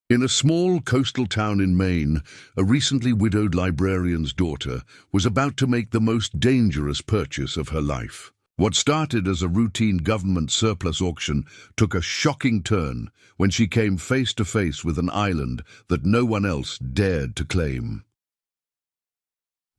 In a small coastal town in Maine, a recently widowed librarian's daughter was about to make the most dangerous purchase of her life. What started as a routine government surplus auction took a shocking turn when she came face to face with an island that no one else dared to claim.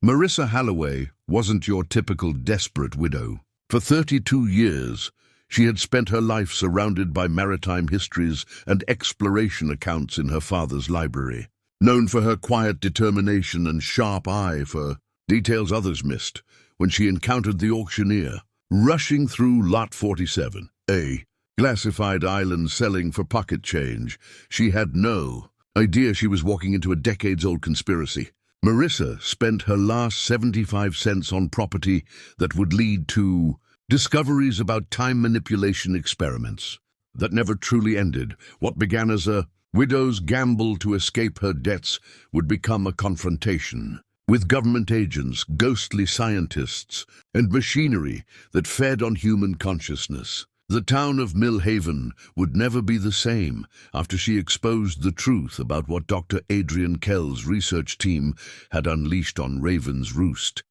Marissa Halloway wasn't your typical desperate widow. For 32 years, she had spent her life surrounded by maritime histories and exploration accounts in her father's library. Known for her quiet determination and sharp eye for details others missed, when she encountered the auctioneer, rushing through Lot 47, a classified island selling for pocket change, she had no idea she was walking into a decades-old conspiracy. Marissa spent her last 75 cents on property that would lead to discoveries about time manipulation experiments that never truly ended. What began as a widow's gamble to escape her debts would become a confrontation with government agents, ghostly scientists, and machinery that fed on human consciousness. The town of Millhaven would never be the same after she exposed the truth about what Dr. Adrian Kell's research team had unleashed on Raven's Roost,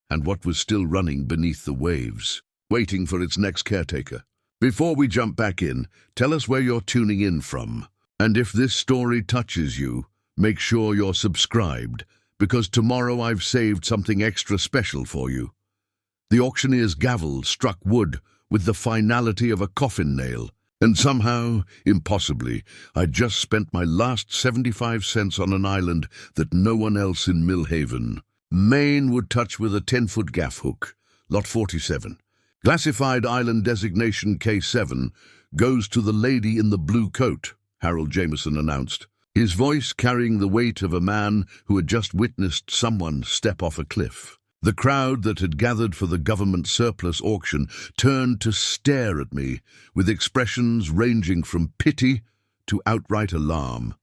and what was still running beneath the waves, waiting for its next caretaker. Before we jump back in, tell us where you're tuning in from. And if this story touches you, make sure you're subscribed, because tomorrow I've saved something extra special for you. The auctioneer's gavel struck wood with the finality of a coffin nail, and somehow, impossibly, I'd just spent my last 75 cents on an island that no one else in Millhaven, Maine, would touch with a 10-foot gaff hook. Lot 47. Classified island designation K7 goes to the lady in the blue coat, Harold Jameson announced, his voice carrying the weight of a man who had just witnessed someone step off a cliff. The crowd that had gathered for the government surplus auction turned to stare at me with expressions ranging from pity to outright alarm.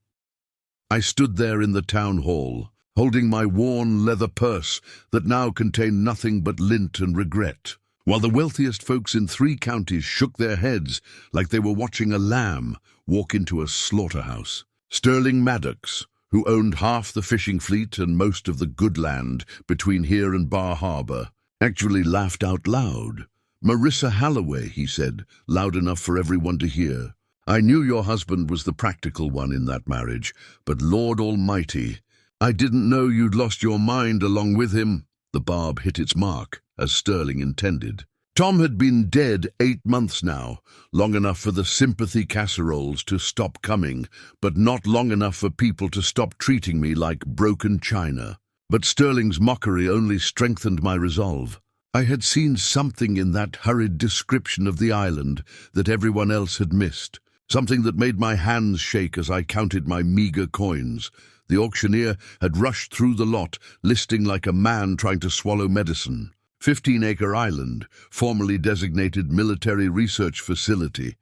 I stood there in the town hall, holding my worn leather purse that now contained nothing but lint and regret, while the wealthiest folks in 3 counties shook their heads like they were watching a lamb walk into a slaughterhouse. Sterling Maddox, who owned half the fishing fleet and most of the good land between here and Bar Harbor, actually laughed out loud. "Marissa Halloway," he said, loud enough for everyone to hear. "I knew your husband was the practical one in that marriage, but Lord Almighty, I didn't know you'd lost your mind along with him." The barb hit its mark, as Sterling intended. Tom had been dead 8 months now, long enough for the sympathy casseroles to stop coming, but not long enough for people to stop treating me like broken china. But Sterling's mockery only strengthened my resolve. I had seen something in that hurried description of the island that everyone else had missed, something that made my hands shake as I counted my meager coins. The auctioneer had rushed through the lot, listing like a man trying to swallow medicine. 15-acre island, formerly designated military research facility,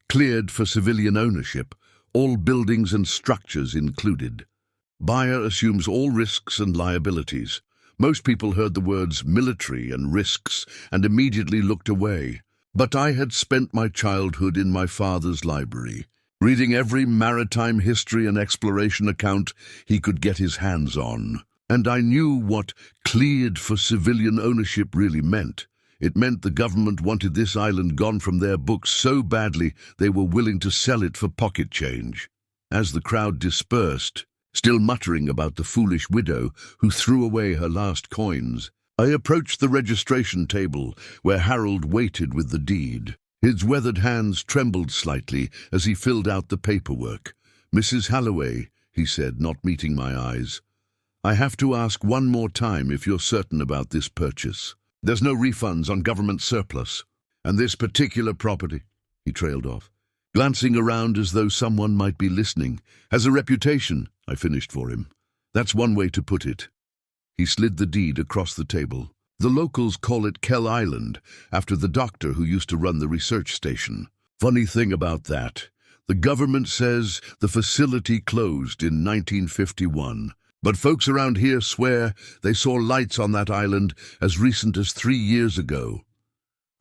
cleared for civilian ownership, all buildings and structures included. Buyer assumes all risks and liabilities. Most people heard the words military and risks and immediately looked away. But I had spent my childhood in my father's library, reading every maritime history and exploration account he could get his hands on. And I knew what cleared for civilian ownership really meant. It meant the government wanted this island gone from their books so badly they were willing to sell it for pocket change. As the crowd dispersed, still muttering about the foolish widow who threw away her last coins, I approached the registration table where Harold waited with the deed. His weathered hands trembled slightly as he filled out the paperwork. "Mrs. Halloway," he said, not meeting my eyes, "I have to ask one more time if you're certain about this purchase. There's no refunds on government surplus. And this particular property," he trailed off, glancing around as though someone might be listening, "has a reputation," I finished for him. "That's one way to put it." He slid the deed across the table. "The locals call it Kell Island, after the doctor who used to run the research station. Funny thing about that, the government says the facility closed in 1951. But folks around here swear they saw lights on that island as recent as 3 years ago."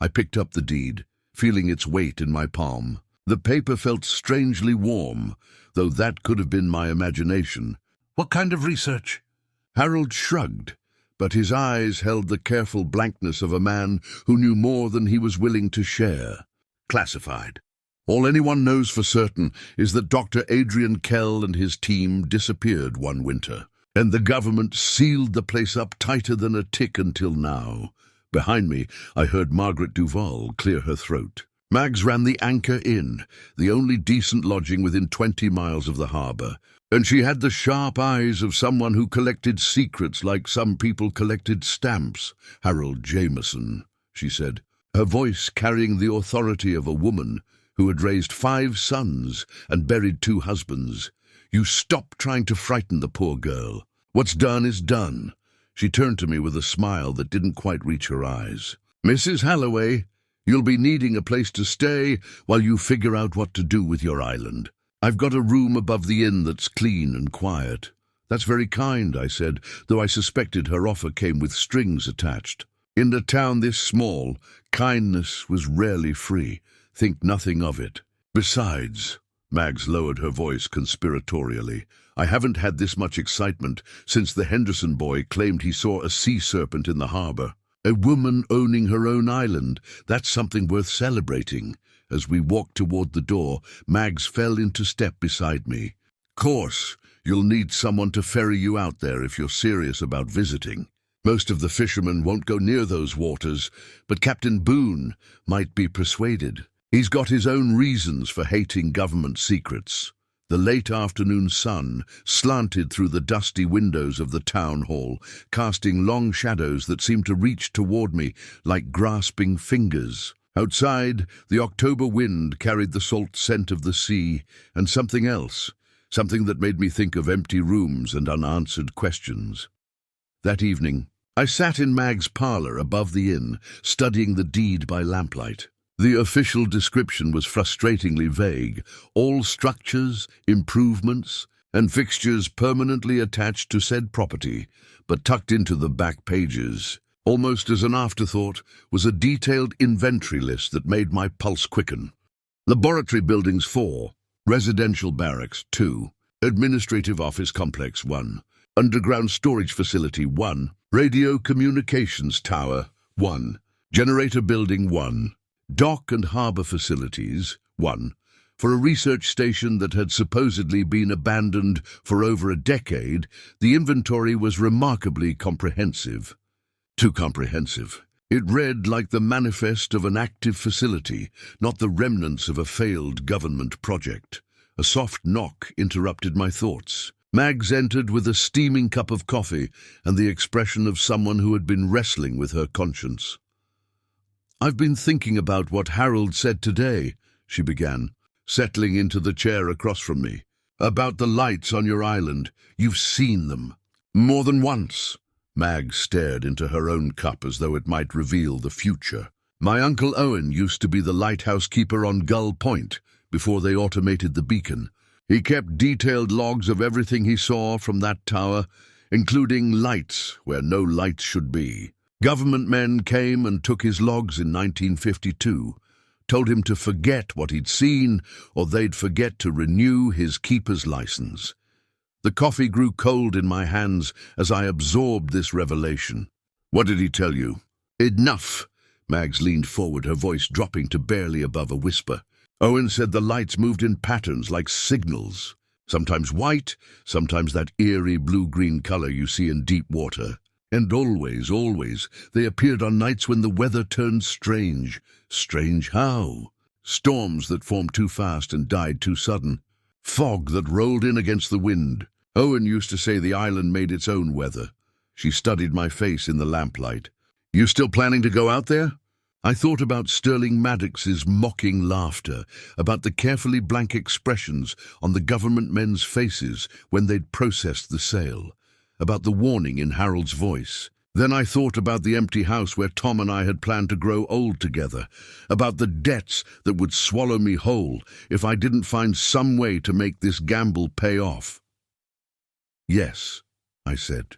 I picked up the deed, feeling its weight in my palm. The paper felt strangely warm, though that could have been my imagination. What kind of research? Harold shrugged, but his eyes held the careful blankness of a man who knew more than he was willing to share. Classified. All anyone knows for certain is that Dr. Adrian Kell and his team disappeared one winter, and the government sealed the place up tighter than a tick until now. Behind me, I heard Margaret Duval clear her throat. Mags ran the Anchor Inn, the only decent lodging within 20 miles of the harbour, and she had the sharp eyes of someone who collected secrets like some people collected stamps. Harold Jameson, she said, her voice carrying the authority of a woman who had raised 5 sons and buried 2 husbands. You stop trying to frighten the poor girl. What's done is done. She turned to me with a smile that didn't quite reach her eyes. Mrs. Halloway, you'll be needing a place to stay while you figure out what to do with your island. I've got a room above the inn that's clean and quiet. That's very kind, I said, though I suspected her offer came with strings attached. In a town this small, kindness was rarely free. Think nothing of it. Besides, Mags lowered her voice conspiratorially, I haven't had this much excitement since the Henderson boy claimed he saw a sea serpent in the harbour. A woman owning her own island, that's something worth celebrating. As we walked toward the door, Mags fell into step beside me. Course, you'll need someone to ferry you out there if you're serious about visiting. Most of the fishermen won't go near those waters, but Captain Boone might be persuaded. He's got his own reasons for hating government secrets. The late afternoon sun slanted through the dusty windows of the town hall, casting long shadows that seemed to reach toward me like grasping fingers. Outside, the October wind carried the salt scent of the sea and something else, something that made me think of empty rooms and unanswered questions. That evening, I sat in Mag's parlour above the inn, studying the deed by lamplight. The official description was frustratingly vague, all structures, improvements, and fixtures permanently attached to said property, but tucked into the back pages, almost as an afterthought, was a detailed inventory list that made my pulse quicken. Laboratory buildings 4, residential barracks 2, administrative office complex 1, underground storage facility 1, radio communications tower 1, generator building 1, dock and harbour facilities 1, for a research station that had supposedly been abandoned for over a decade. The inventory was remarkably comprehensive. Too comprehensive. It read like the manifest of an active facility, not the remnants of a failed government project. A soft knock interrupted my thoughts. Mags entered with a steaming cup of coffee and the expression of someone who had been wrestling with her conscience. I've been thinking about what Harold said today, she began, settling into the chair across from me. About the lights on your island. You've seen them. More than once. Mag stared into her own cup as though it might reveal the future. My Uncle Owen used to be the lighthouse keeper on Gull Point before they automated the beacon. He kept detailed logs of everything he saw from that tower, including lights where no lights should be. Government men came and took his logs in 1952, told him to forget what he'd seen or they'd forget to renew his keeper's license. The coffee grew cold in my hands as I absorbed this revelation. What did he tell you? Enough! Mags leaned forward, her voice dropping to barely above a whisper. Owen said the lights moved in patterns like signals, sometimes white, sometimes that eerie blue-green color you see in deep water. And always, they appeared on nights when the weather turned strange. Strange how? Storms that formed too fast and died too sudden. Fog that rolled in against the wind. Owen used to say the island made its own weather. She studied my face in the lamplight. You still planning to go out there? I thought about Sterling Maddox's mocking laughter, about the carefully blank expressions on the government men's faces when they'd processed the sale, about the warning in Harold's voice. Then I thought about the empty house where Tom and I had planned to grow old together, about the debts that would swallow me whole if I didn't find some way to make this gamble pay off. Yes, I said.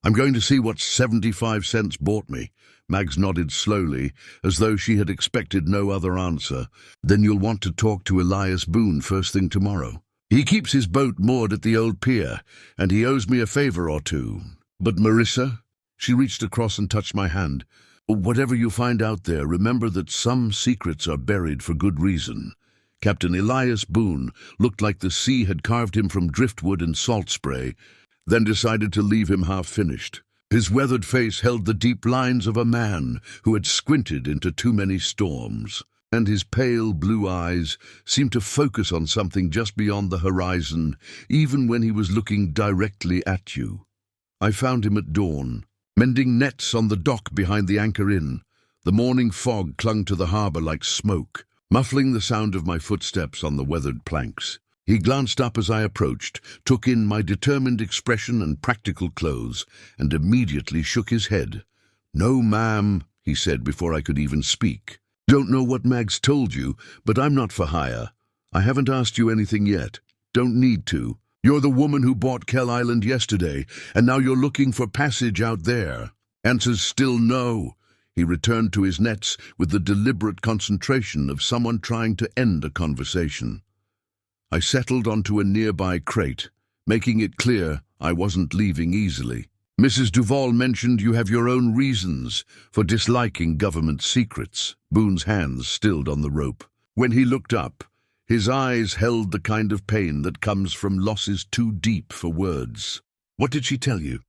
I'm going to see what 75 cents bought me. Mags nodded slowly, as though she had expected no other answer. Then you'll want to talk to Elias Boone first thing tomorrow. He keeps his boat moored at the old pier, and he owes me a favor or two. But Marissa, she reached across and touched my hand. Whatever you find out there, remember that some secrets are buried for good reason. Captain Elias Boone looked like the sea had carved him from driftwood and salt spray, then decided to leave him half-finished. His weathered face held the deep lines of a man who had squinted into too many storms, and his pale blue eyes seemed to focus on something just beyond the horizon, even when he was looking directly at you. I found him at dawn, mending nets on the dock behind the Anchor Inn. The morning fog clung to the harbour like smoke, muffling the sound of my footsteps on the weathered planks. He glanced up as I approached, took in my determined expression and practical clothes, and immediately shook his head. "No, ma'am," he said before I could even speak. "Don't know what Mags told you, but I'm not for hire. I haven't asked you anything yet. Don't need to. You're the woman who bought Kell Island yesterday, and now you're looking for passage out there." Answer's still no. He returned to his nets with the deliberate concentration of someone trying to end a conversation. I settled onto a nearby crate, making it clear I wasn't leaving easily. "Mrs. Duval mentioned you have your own reasons for disliking government secrets." Boone's hands stilled on the rope. When he looked up, his eyes held the kind of pain that comes from losses too deep for words. "What did she tell you?"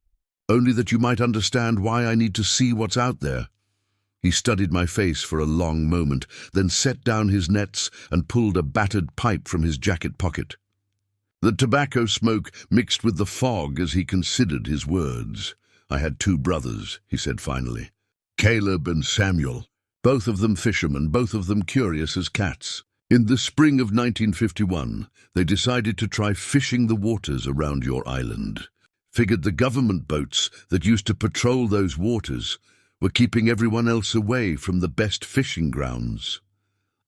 "Only that you might understand why I need to see what's out there." He studied my face for a long moment, then set down his nets and pulled a battered pipe from his jacket pocket. The tobacco smoke mixed with the fog as he considered his words. "I had 2 brothers," he said finally. "Caleb and Samuel. Both of them fishermen, both of them curious as cats. In the spring of 1951, they decided to try fishing the waters around your island. Figured the government boats that used to patrol those waters were keeping everyone else away from the best fishing grounds.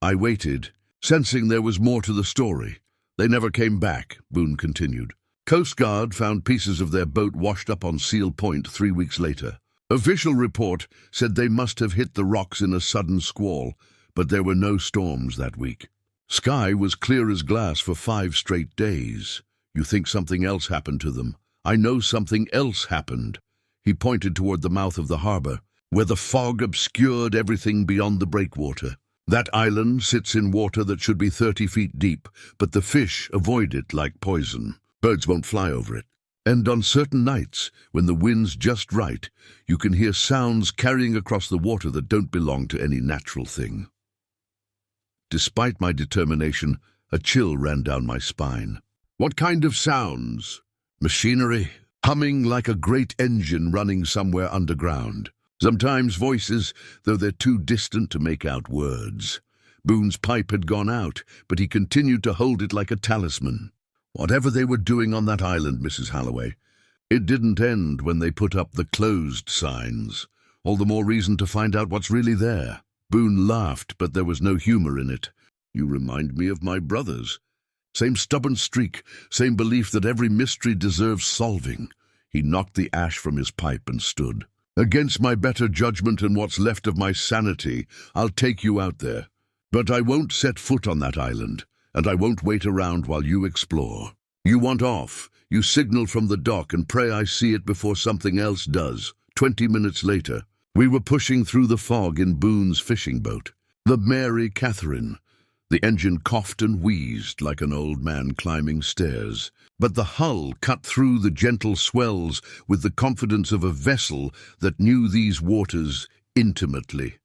I waited, sensing there was more to the story. They never came back," Boone continued. "Coast Guard found pieces of their boat washed up on Seal Point 3 weeks later. Official report said they must have hit the rocks in a sudden squall, but there were no storms that week. Sky was clear as glass for 5 straight days. You think something else happened to them? I know something else happened." He pointed toward the mouth of the harbour, where the fog obscured everything beyond the breakwater. "That island sits in water that should be 30 feet deep, but the fish avoid it like poison. Birds won't fly over it. And on certain nights, when the wind's just right, you can hear sounds carrying across the water that don't belong to any natural thing." Despite my determination, a chill ran down my spine. "What kind of sounds?" "Machinery, humming like a great engine running somewhere underground. Sometimes voices, though they're too distant to make out words." Boone's pipe had gone out, but he continued to hold it like a talisman. "Whatever they were doing on that island, Mrs. Halloway, it didn't end when they put up the closed signs. All the more reason to find out what's really there." Boone laughed, but there was no humor in it. "You remind me of my brothers. Same stubborn streak, same belief that every mystery deserves solving." He knocked the ash from his pipe and stood. "Against my better judgment and what's left of my sanity, I'll take you out there. But I won't set foot on that island, and I won't wait around while you explore. You want off, you signal from the dock and pray I see it before something else does." 20 minutes later, we were pushing through the fog in Boone's fishing boat, the Mary Catherine. The engine coughed and wheezed like an old man climbing stairs, but the hull cut through the gentle swells with the confidence of a vessel that knew these waters intimately.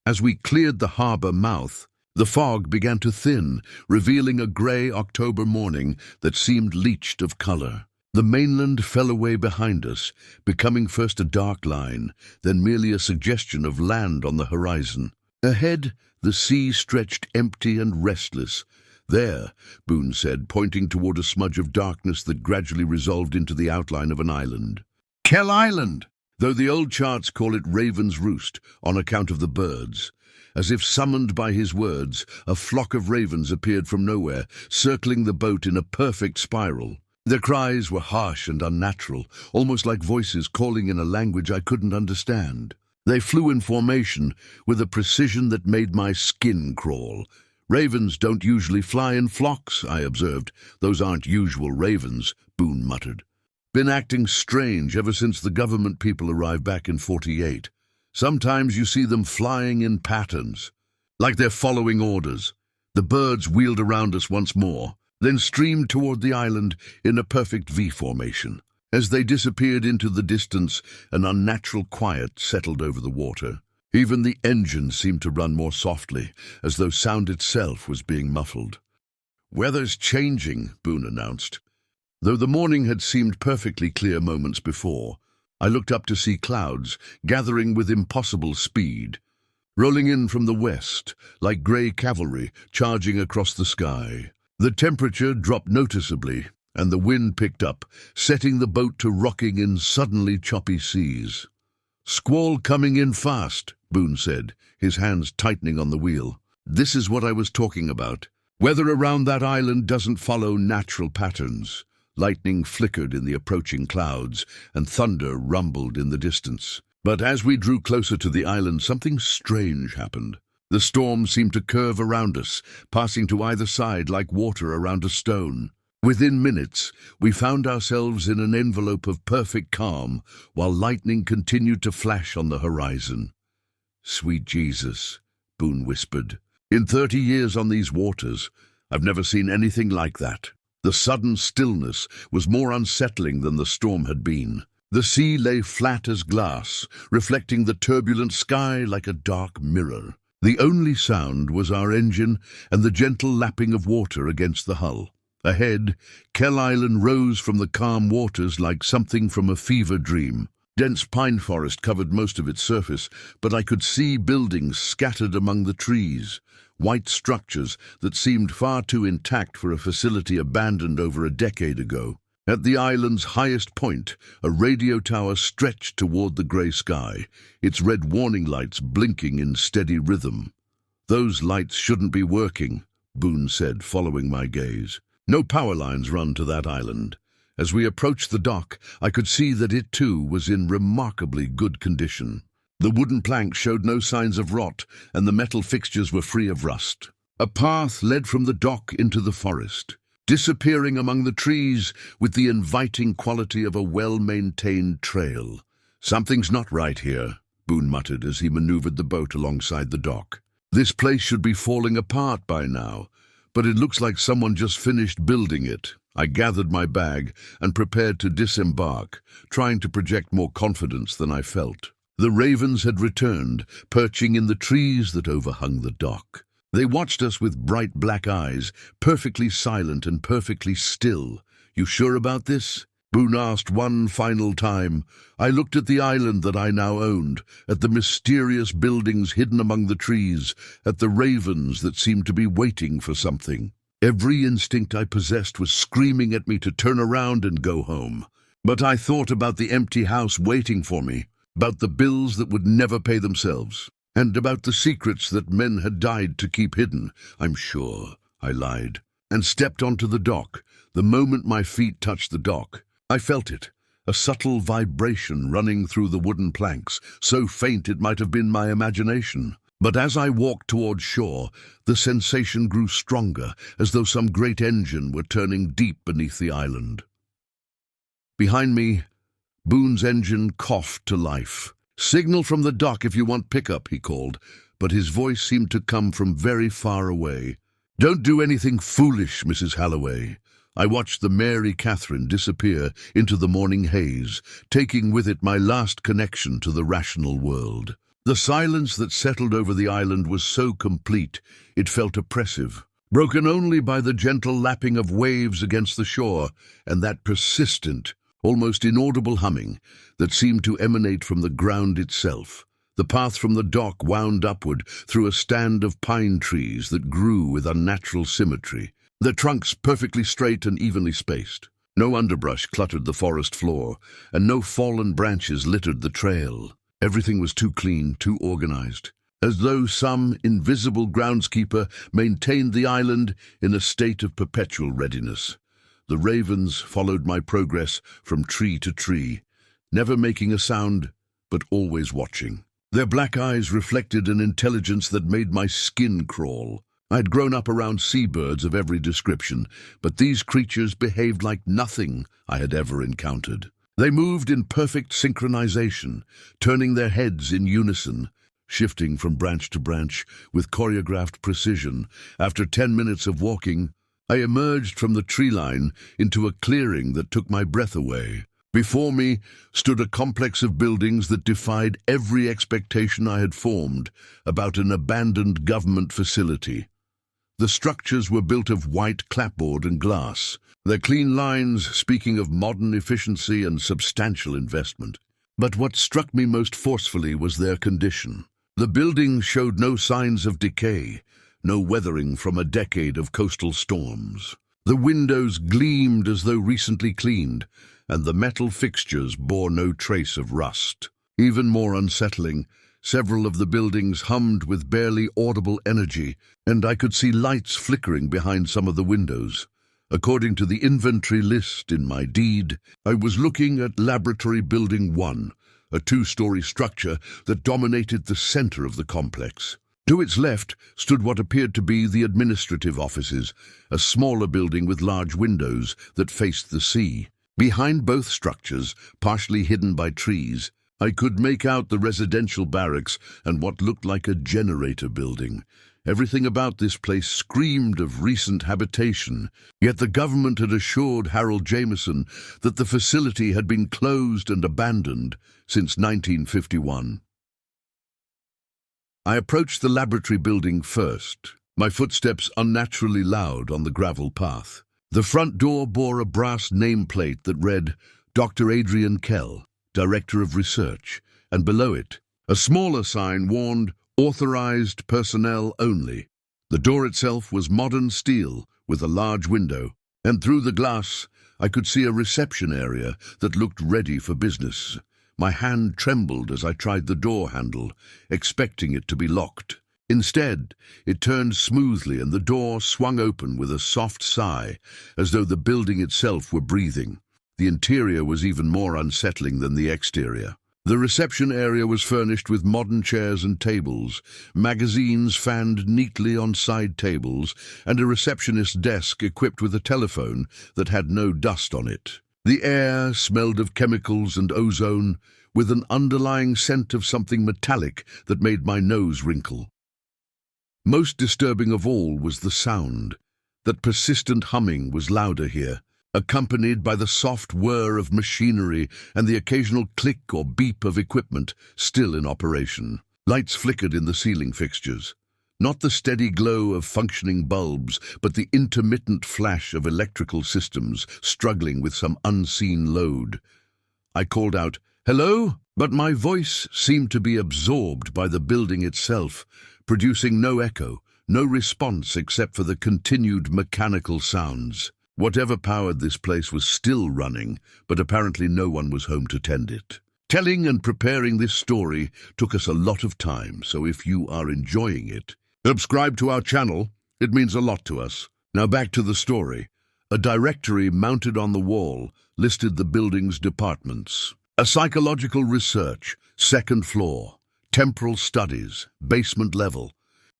As we cleared the harbour mouth, the fog began to thin, revealing a grey October morning that seemed leached of colour. The mainland fell away behind us, becoming first a dark line, then merely a suggestion of land on the horizon. Ahead, the sea stretched empty and restless. "There," Boone said, pointing toward a smudge of darkness that gradually resolved into the outline of an island. "Kell Island!" though the old charts call it Raven's Roost, on account of the birds. As if summoned by his words, a flock of ravens appeared from nowhere, circling the boat in a perfect spiral. Their cries were harsh and unnatural, almost like voices calling in a language I couldn't understand. They flew in formation with a precision that made my skin crawl, Ravens don't usually fly in flocks, I observed. Those aren't usual ravens, Boone muttered. Been acting strange ever since the government people arrived back in 48. Sometimes you see them flying in patterns, like they're following orders. The birds wheeled around us once more, then streamed toward the island in a perfect V formation. As they disappeared into the distance, an unnatural quiet settled over the water. Even the engine seemed to run more softly, as though sound itself was being muffled. "Weather's changing," Boone announced. Though the morning had seemed perfectly clear moments before, I looked up to see clouds gathering with impossible speed, rolling in from the west, like grey cavalry charging across the sky. The temperature dropped noticeably, and the wind picked up, setting the boat to rocking in suddenly choppy seas. "Squall coming in fast," Boone said, his hands tightening on the wheel. "This is what I was talking about. Weather around that island doesn't follow natural patterns." Lightning flickered in the approaching clouds, and thunder rumbled in the distance. But as we drew closer to the island, something strange happened. The storm seemed to curve around us, passing to either side like water around a stone. Within minutes, we found ourselves in an envelope of perfect calm, while lightning continued to flash on the horizon. "Sweet Jesus," Boone whispered. "In 30 years on these waters, I've never seen anything like that." The sudden stillness was more unsettling than the storm had been. The sea lay flat as glass, reflecting the turbulent sky like a dark mirror. The only sound was our engine and the gentle lapping of water against the hull. Ahead, Kell Island rose from the calm waters like something from a fever dream. Dense pine forest covered most of its surface, but I could see buildings scattered among the trees, white structures that seemed far too intact for a facility abandoned over a decade ago. At the island's highest point, a radio tower stretched toward the grey sky, its red warning lights blinking in steady rhythm. "Those lights shouldn't be working," Boone said, following my gaze. "No power lines run to that island." As we approached the dock, I could see that it too was in remarkably good condition. The wooden planks showed no signs of rot, and the metal fixtures were free of rust. A path led from the dock into the forest, disappearing among the trees with the inviting quality of a well-maintained trail. "Something's not right here," Boone muttered as he maneuvered the boat alongside the dock. "This place should be falling apart by now, but it looks like someone just finished building it." I gathered my bag and prepared to disembark, trying to project more confidence than I felt. The ravens had returned, perching in the trees that overhung the dock. They watched us with bright black eyes, perfectly silent and perfectly still. "You sure about this?" Boone asked one final time. I looked at the island that I now owned, at the mysterious buildings hidden among the trees, at the ravens that seemed to be waiting for something. Every instinct I possessed was screaming at me to turn around and go home. But I thought about the empty house waiting for me, about the bills that would never pay themselves, and about the secrets that men had died to keep hidden. "I'm sure," I lied, and stepped onto the dock. The moment my feet touched the dock, I felt it, a subtle vibration running through the wooden planks, so faint it might have been my imagination. But as I walked toward shore, the sensation grew stronger, as though some great engine were turning deep beneath the island. Behind me, Boone's engine coughed to life. "Signal from the dock if you want pickup," he called, but his voice seemed to come from very far away. "Don't do anything foolish, Mrs. Halloway." I watched the Mary Catherine disappear into the morning haze, taking with it my last connection to the rational world. The silence that settled over the island was so complete, it felt oppressive, broken only by the gentle lapping of waves against the shore and that persistent, almost inaudible humming that seemed to emanate from the ground itself. The path from the dock wound upward through a stand of pine trees that grew with unnatural symmetry, their trunks perfectly straight and evenly spaced. No underbrush cluttered the forest floor, and no fallen branches littered the trail. Everything was too clean, too organized, as though some invisible groundskeeper maintained the island in a state of perpetual readiness. The ravens followed my progress from tree to tree, never making a sound, but always watching. Their black eyes reflected an intelligence that made my skin crawl. I'd grown up around seabirds of every description, but these creatures behaved like nothing I had ever encountered. They moved in perfect synchronization, turning their heads in unison, shifting from branch to branch with choreographed precision. After 10 minutes of walking, I emerged from the tree line into a clearing that took my breath away. Before me stood a complex of buildings that defied every expectation I had formed about an abandoned government facility. The structures were built of white clapboard and glass, their clean lines speaking of modern efficiency and substantial investment. But what struck me most forcefully was their condition. The buildings showed no signs of decay, no weathering from a decade of coastal storms. The windows gleamed as though recently cleaned, and the metal fixtures bore no trace of rust. Even more unsettling, several of the buildings hummed with barely audible energy, and I could see lights flickering behind some of the windows. According to the inventory list in my deed, I was looking at Laboratory Building 1, a 2-story structure that dominated the center of the complex. To its left stood what appeared to be the administrative offices, a smaller building with large windows that faced the sea. Behind both structures, partially hidden by trees, I could make out the residential barracks and what looked like a generator building. Everything about this place screamed of recent habitation, yet the government had assured Harold Jameson that the facility had been closed and abandoned since 1951. I approached the laboratory building first, my footsteps unnaturally loud on the gravel path. The front door bore a brass nameplate that read, Dr. Adrian Kell, Director of Research, and below it, a smaller sign warned, Authorized personnel only. The door itself was modern steel with a large window, and through the glass I could see a reception area that looked ready for business. My hand trembled as I tried the door handle, expecting it to be locked. Instead, it turned smoothly and the door swung open with a soft sigh, as though the building itself were breathing. The interior was even more unsettling than the exterior. The reception area was furnished with modern chairs and tables, magazines fanned neatly on side tables, and a receptionist's desk equipped with a telephone that had no dust on it. The air smelled of chemicals and ozone, with an underlying scent of something metallic that made my nose wrinkle. Most disturbing of all was the sound. That persistent humming was louder here, accompanied by the soft whir of machinery and the occasional click or beep of equipment still in operation. Lights flickered in the ceiling fixtures. Not the steady glow of functioning bulbs, but the intermittent flash of electrical systems struggling with some unseen load. I called out, "Hello?" But my voice seemed to be absorbed by the building itself, producing no echo, no response except for the continued mechanical sounds. Whatever powered this place was still running, but apparently no one was home to tend it. Telling and preparing this story took us a lot of time, so if you are enjoying it, subscribe to our channel. It means a lot to us. Now back to the story. A directory mounted on the wall listed the building's departments. A psychological research, 2nd floor. Temporal studies, basement level.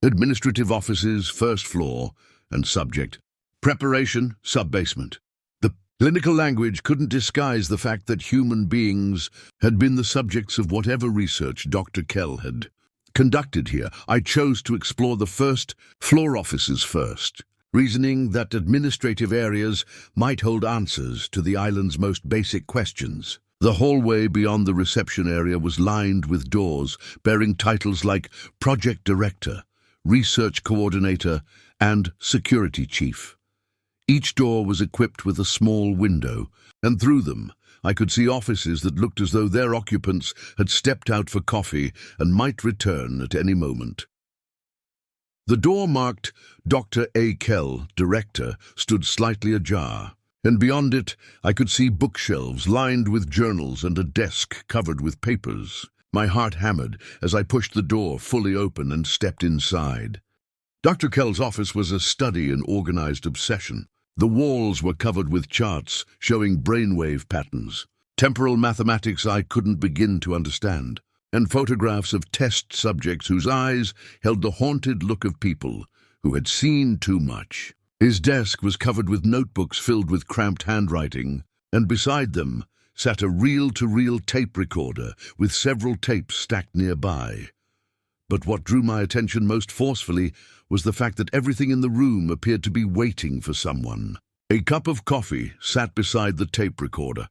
Administrative offices, 1st floor. And subject, preparation, sub-basement. The clinical language couldn't disguise the fact that human beings had been the subjects of whatever research Dr. Kell had conducted here. I chose to explore the 1st floor offices first, reasoning that administrative areas might hold answers to the island's most basic questions. The hallway beyond the reception area was lined with doors bearing titles like Project Director, Research Coordinator, and Security Chief. Each door was equipped with a small window, and through them I could see offices that looked as though their occupants had stepped out for coffee and might return at any moment. The door marked Dr. A. Kell, Director, stood slightly ajar, and beyond it I could see bookshelves lined with journals and a desk covered with papers. My heart hammered as I pushed the door fully open and stepped inside. Dr. Kell's office was a study in organized obsession. The walls were covered with charts showing brainwave patterns, temporal mathematics I couldn't begin to understand, and photographs of test subjects whose eyes held the haunted look of people who had seen too much. His desk was covered with notebooks filled with cramped handwriting, and beside them sat a reel-to-reel tape recorder with several tapes stacked nearby. But what drew my attention most forcefully was the fact that everything in the room appeared to be waiting for someone. A cup of coffee sat beside the tape recorder,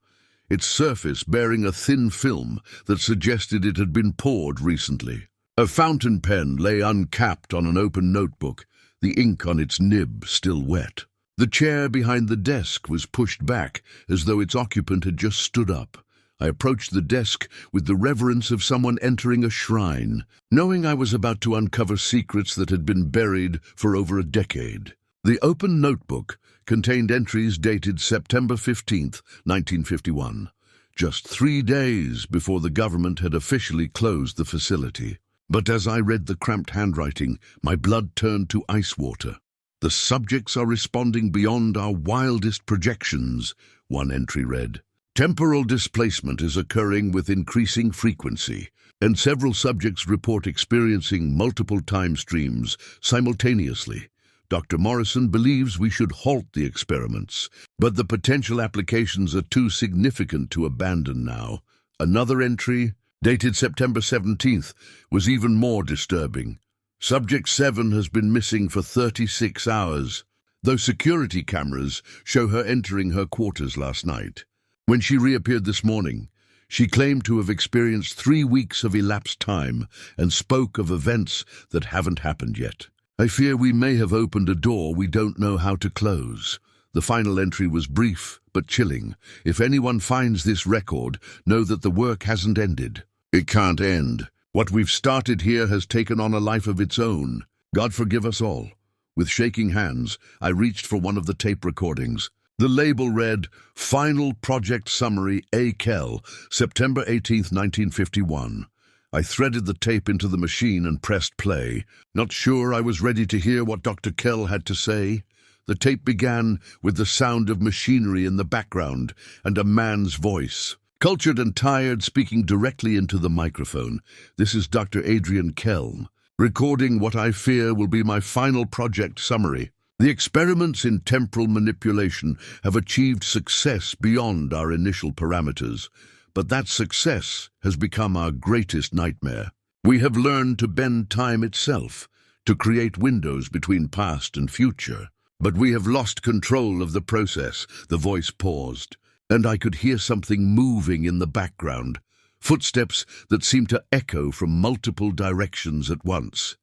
its surface bearing a thin film that suggested it had been poured recently. A fountain pen lay uncapped on an open notebook, the ink on its nib still wet. The chair behind the desk was pushed back as though its occupant had just stood up. I approached the desk with the reverence of someone entering a shrine, knowing I was about to uncover secrets that had been buried for over a decade. The open notebook contained entries dated September 15th, 1951, just 3 days before the government had officially closed the facility. But as I read the cramped handwriting, my blood turned to ice water. "The subjects are responding beyond our wildest projections," one entry read. "Temporal displacement is occurring with increasing frequency, and several subjects report experiencing multiple time streams simultaneously. Dr. Morrison believes we should halt the experiments, but the potential applications are too significant to abandon now." Another entry, dated September 17th, was even more disturbing. "Subject 7 has been missing for 36 hours, though security cameras show her entering her quarters last night. When she reappeared this morning, she claimed to have experienced 3 weeks of elapsed time and spoke of events that haven't happened yet. I fear we may have opened a door we don't know how to close." The final entry was brief but chilling. "If anyone finds this record, know that the work hasn't ended. It can't end. What we've started here has taken on a life of its own. God forgive us all." With shaking hands, I reached for one of the tape recordings. The label read, "Final Project Summary, A. Kell, September 18th, 1951. I threaded the tape into the machine and pressed play, not sure I was ready to hear what Dr. Kell had to say. The tape began with the sound of machinery in the background and a man's voice. Cultured and tired, speaking directly into the microphone. "This is Dr. Adrian Kell, recording what I fear will be my final project summary. The experiments in temporal manipulation have achieved success beyond our initial parameters, but that success has become our greatest nightmare. We have learned to bend time itself, to create windows between past and future. But we have lost control of the process." The voice paused, and I could hear something moving in the background, footsteps that seemed to echo from multiple directions at once.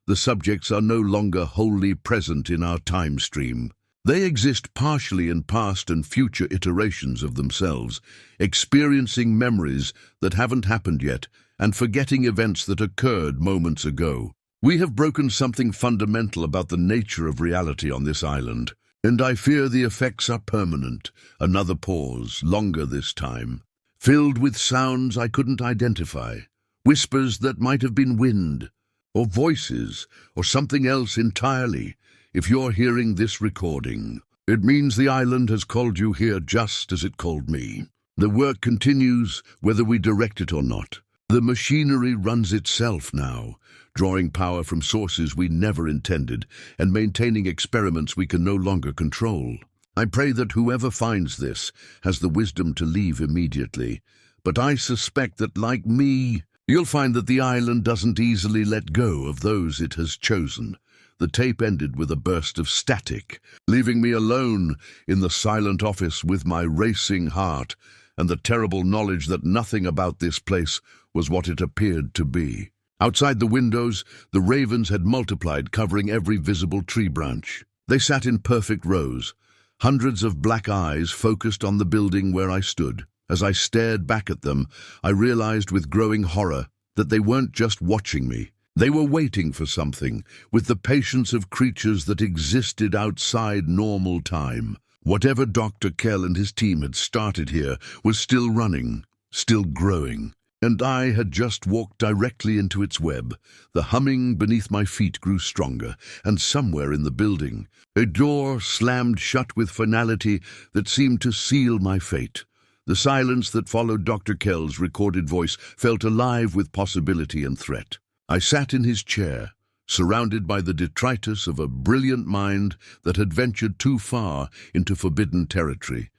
The subjects are no longer wholly present in our time stream. They exist partially in past and future iterations of themselves, experiencing memories that haven't happened yet and forgetting events that occurred moments ago. We have broken something fundamental about the nature of reality on this island, and I fear the effects are permanent." Another pause, longer this time, filled with sounds I couldn't identify, whispers that might have been wind, or voices, or something else entirely. If you're hearing this recording, it means the island has called you here just as it called me. The work continues whether we direct it or not. The machinery runs itself now, drawing power from sources we never intended and maintaining experiments we can no longer control. I pray that whoever finds this has the wisdom to leave immediately, but I suspect that, like me, you'll find that the island doesn't easily let go of those it has chosen. The tape ended with a burst of static, leaving me alone in the silent office with my racing heart and the terrible knowledge that nothing about this place was what it appeared to be. Outside the windows, the ravens had multiplied, covering every visible tree branch. They sat in perfect rows, hundreds of black eyes focused on the building where I stood. As I stared back at them, I realized with growing horror that they weren't just watching me. They were waiting for something, with the patience of creatures that existed outside normal time. Whatever Dr. Kell and his team had started here was still running, still growing, and I had just walked directly into its web. The humming beneath my feet grew stronger, and somewhere in the building, a door slammed shut with finality that seemed to seal my fate. The silence that followed Dr. Kell's recorded voice felt alive with possibility and threat. I sat in his chair, surrounded by the detritus of a brilliant mind that had ventured too far into forbidden territory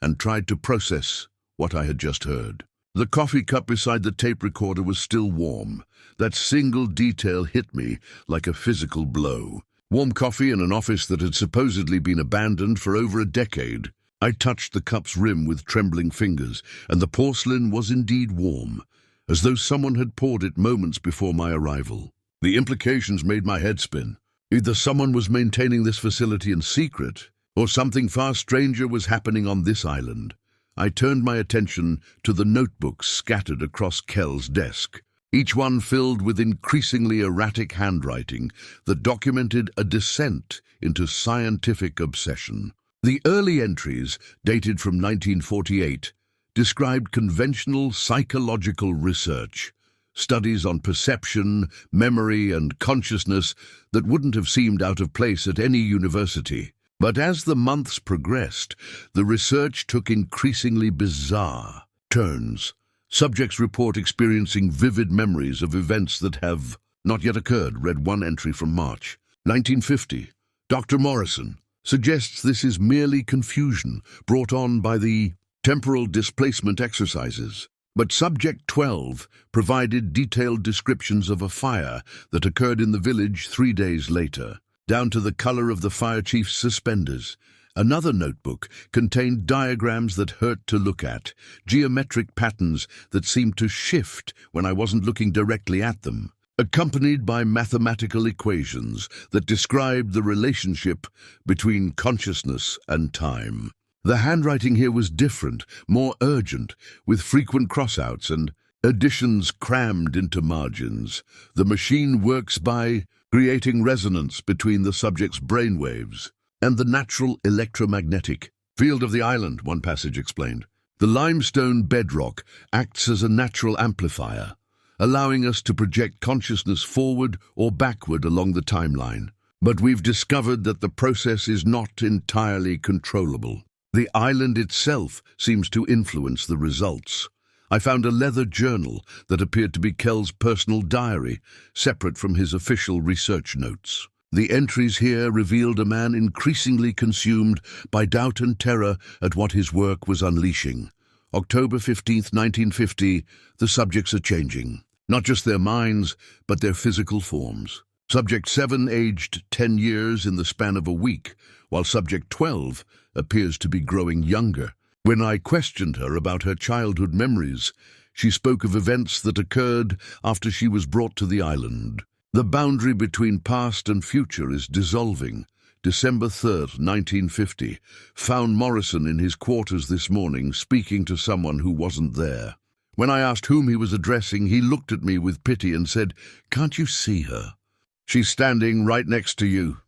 and tried to process what I had just heard. The coffee cup beside the tape recorder was still warm. That single detail hit me like a physical blow. Warm coffee in an office that had supposedly been abandoned for over a decade. I touched the cup's rim with trembling fingers, and the porcelain was indeed warm, as though someone had poured it moments before my arrival. The implications made my head spin. Either someone was maintaining this facility in secret, or something far stranger was happening on this island. I turned my attention to the notebooks scattered across Kell's desk, each one filled with increasingly erratic handwriting that documented a descent into scientific obsession. The early entries, dated from 1948, described conventional psychological research, studies on perception, memory, and consciousness that wouldn't have seemed out of place at any university. But as the months progressed, the research took increasingly bizarre turns. Subjects report experiencing vivid memories of events that have not yet occurred, read one entry from March 1950. Dr. Morrison suggests this is merely confusion brought on by the temporal displacement exercises. But Subject 12 provided detailed descriptions of a fire that occurred in the village 3 days later, down to the color of the fire chief's suspenders. Another notebook contained diagrams that hurt to look at, geometric patterns that seemed to shift when I wasn't looking directly at them, accompanied by mathematical equations that described the relationship between consciousness and time. The handwriting here was different, more urgent, with frequent crossouts and additions crammed into margins. The machine works by creating resonance between the subject's brainwaves and the natural electromagnetic field of the island, one passage explained. The limestone bedrock acts as a natural amplifier, allowing us to project consciousness forward or backward along the timeline. But we've discovered that the process is not entirely controllable. The island itself seems to influence the results. I found a leather journal that appeared to be Kell's personal diary, separate from his official research notes. The entries here revealed a man increasingly consumed by doubt and terror at what his work was unleashing. October 15th, 1950, the subjects are changing. Not just their minds, but their physical forms. Subject 7 aged 10 years in the span of a week, while Subject 12 appears to be growing younger. When I questioned her about her childhood memories, she spoke of events that occurred after she was brought to the island. The boundary between past and future is dissolving. December 3rd, 1950, found Morrison in his quarters this morning speaking to someone who wasn't there. When I asked whom he was addressing, he looked at me with pity and said, "Can't you see her? She's standing right next to you."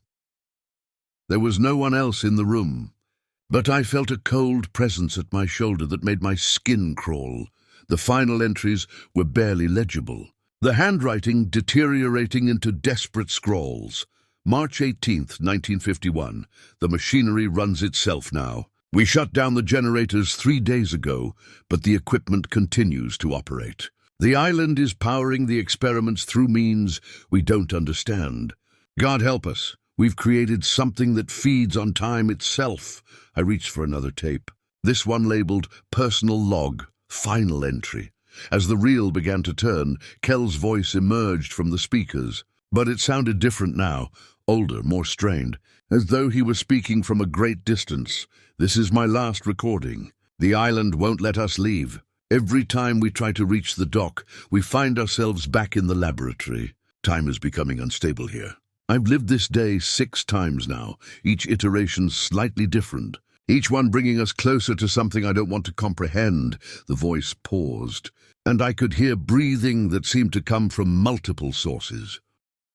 There was no one else in the room, but I felt a cold presence at my shoulder that made my skin crawl. The final entries were barely legible, the handwriting deteriorating into desperate scrawls. March 18th, 1951. The machinery runs itself now. We shut down the generators 3 days ago, but the equipment continues to operate. The island is powering the experiments through means we don't understand. God help us. We've created something that feeds on time itself. I reached for another tape. This one labeled Personal Log, Final Entry. As the reel began to turn, Kell's voice emerged from the speakers. But it sounded different now, older, more strained, as though he was speaking from a great distance. "This is my last recording. The island won't let us leave. Every time we try to reach the dock, we find ourselves back in the laboratory. Time is becoming unstable here. I've lived this day 6 times now, each iteration slightly different, each one bringing us closer to something I don't want to comprehend." The voice paused, and I could hear breathing that seemed to come from multiple sources.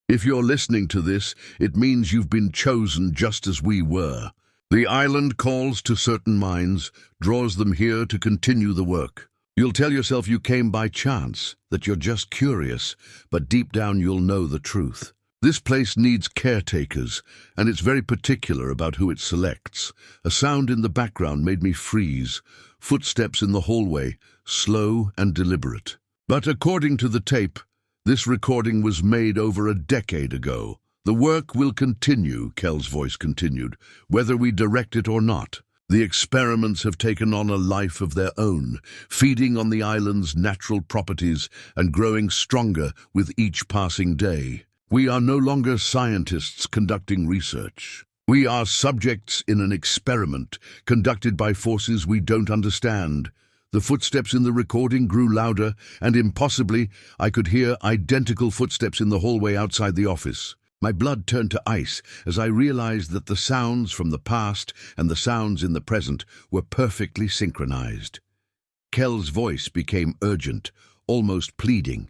"If you're listening to this, it means you've been chosen just as we were. The island calls to certain minds, draws them here to continue the work. You'll tell yourself you came by chance, that you're just curious, but deep down you'll know the truth. This place needs caretakers, and it's very particular about who it selects." A sound in the background made me freeze. Footsteps in the hallway, slow and deliberate. But according to the tape, This recording was made over a decade ago. The work will continue, Kell's voice continued, whether we direct it or not. The experiments have taken on a life of their own, feeding on the island's natural properties and growing stronger with each passing day. We are no longer scientists conducting research. We are subjects in an experiment conducted by forces we don't understand. The footsteps in the recording grew louder, and impossibly, I could hear identical footsteps in the hallway outside the office. My blood turned to ice as I realized that the sounds from the past and the sounds in the present were perfectly synchronized. Kell's voice became urgent, almost pleading.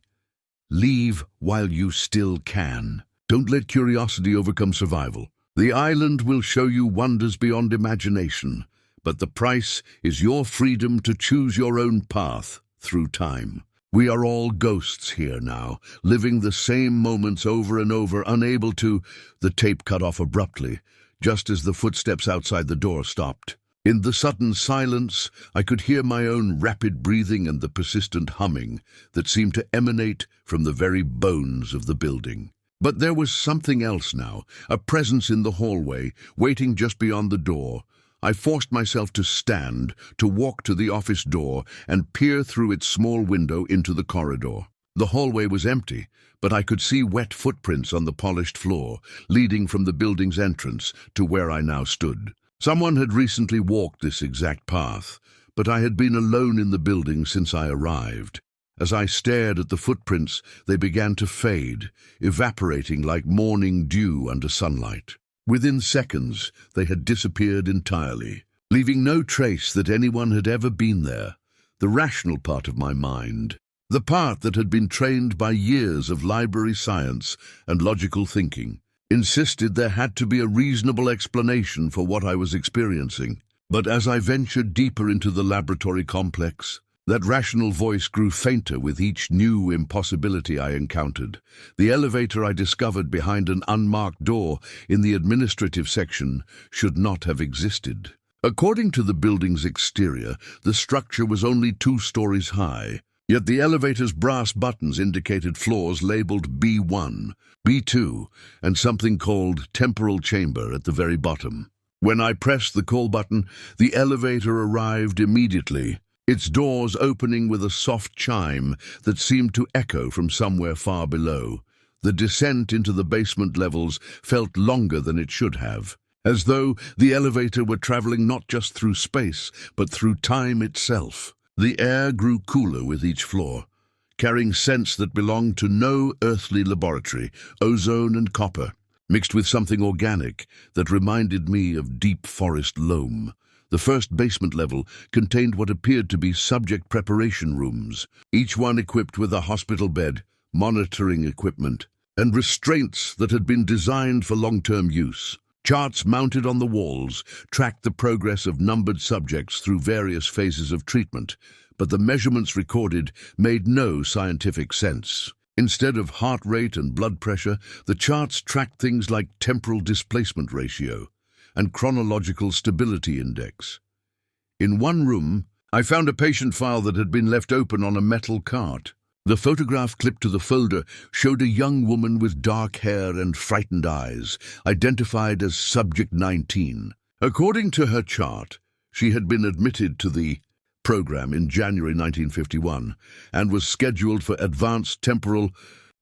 Leave while you still can. Don't let curiosity overcome survival. The island will show you wonders beyond imagination, but the price is your freedom to choose your own path through time. We are all ghosts here now, living the same moments over and over, unable to— The tape cut off abruptly, just as the footsteps outside the door stopped. In the sudden silence, I could hear my own rapid breathing and the persistent humming that seemed to emanate from the very bones of the building. But there was something else now, a presence in the hallway, waiting just beyond the door. I forced myself to stand, to walk to the office door and peer through its small window into the corridor. The hallway was empty, but I could see wet footprints on the polished floor, leading from the building's entrance to where I now stood. Someone had recently walked this exact path, but I had been alone in the building since I arrived. As I stared at the footprints, they began to fade, evaporating like morning dew under sunlight. Within seconds, they had disappeared entirely, leaving no trace that anyone had ever been there. The rational part of my mind, the part that had been trained by years of library science and logical thinking, insisted there had to be a reasonable explanation for what I was experiencing. But as I ventured deeper into the laboratory complex, that rational voice grew fainter with each new impossibility I encountered. The elevator I discovered behind an unmarked door in the administrative section should not have existed. According to the building's exterior, the structure was only 2 stories high, yet the elevator's brass buttons indicated floors labeled B1, B2, and something called temporal chamber at the very bottom. When I pressed the call button, the elevator arrived immediately, its doors opening with a soft chime that seemed to echo from somewhere far below. The descent into the basement levels felt longer than it should have, as though the elevator were traveling not just through space, but through time itself. The air grew cooler with each floor, carrying scents that belonged to no earthly laboratory, ozone and copper, mixed with something organic that reminded me of deep forest loam. The first basement level contained what appeared to be subject preparation rooms, each one equipped with a hospital bed, monitoring equipment, and restraints that had been designed for long-term use. Charts mounted on the walls tracked the progress of numbered subjects through various phases of treatment, but the measurements recorded made no scientific sense. Instead of heart rate and blood pressure, the charts tracked things like temporal displacement ratio and chronological stability index. In one room, I found a patient file that had been left open on a metal cart. The photograph clipped to the folder showed a young woman with dark hair and frightened eyes, identified as Subject 19. According to her chart, she had been admitted to the program in January 1951 and was scheduled for advanced temporal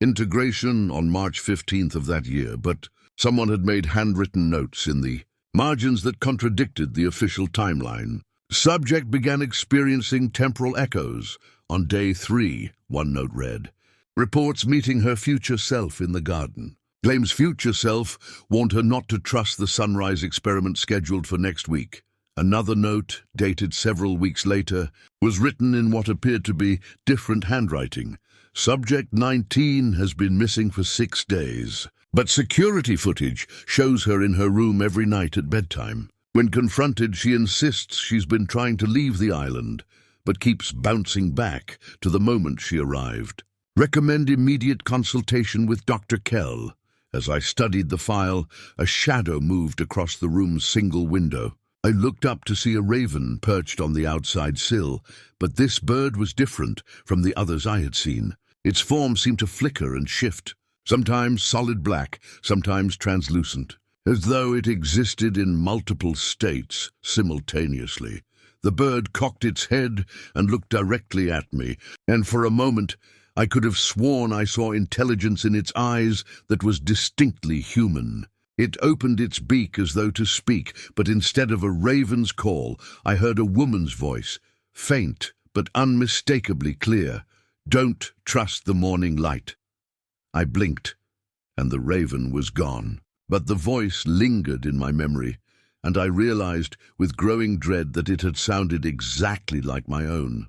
integration on March 15th of that year, but someone had made handwritten notes in the margins that contradicted the official timeline. Subject began experiencing temporal echoes on day 3, one note read. Reports meeting her future self in the garden. Claims future self warned her not to trust the sunrise experiment scheduled for next week. Another note, dated several weeks later, was written in what appeared to be different handwriting. Subject 19 has been missing for 6 days, but security footage shows her in her room every night at bedtime. When confronted, she insists she's been trying to leave the island, but keeps bouncing back to the moment she arrived. Recommend immediate consultation with Dr. Kell. As I studied the file, a shadow moved across the room's single window. I looked up to see a raven perched on the outside sill, but this bird was different from the others I had seen. Its form seemed to flicker and shift, sometimes solid black, sometimes translucent, as though it existed in multiple states simultaneously. The bird cocked its head and looked directly at me, and for a moment I could have sworn I saw intelligence in its eyes that was distinctly human. It opened its beak as though to speak, but instead of a raven's call, I heard a woman's voice, faint but unmistakably clear. "Don't trust the morning light." I blinked, and the raven was gone. But the voice lingered in my memory, and I realized with growing dread that it had sounded exactly like my own.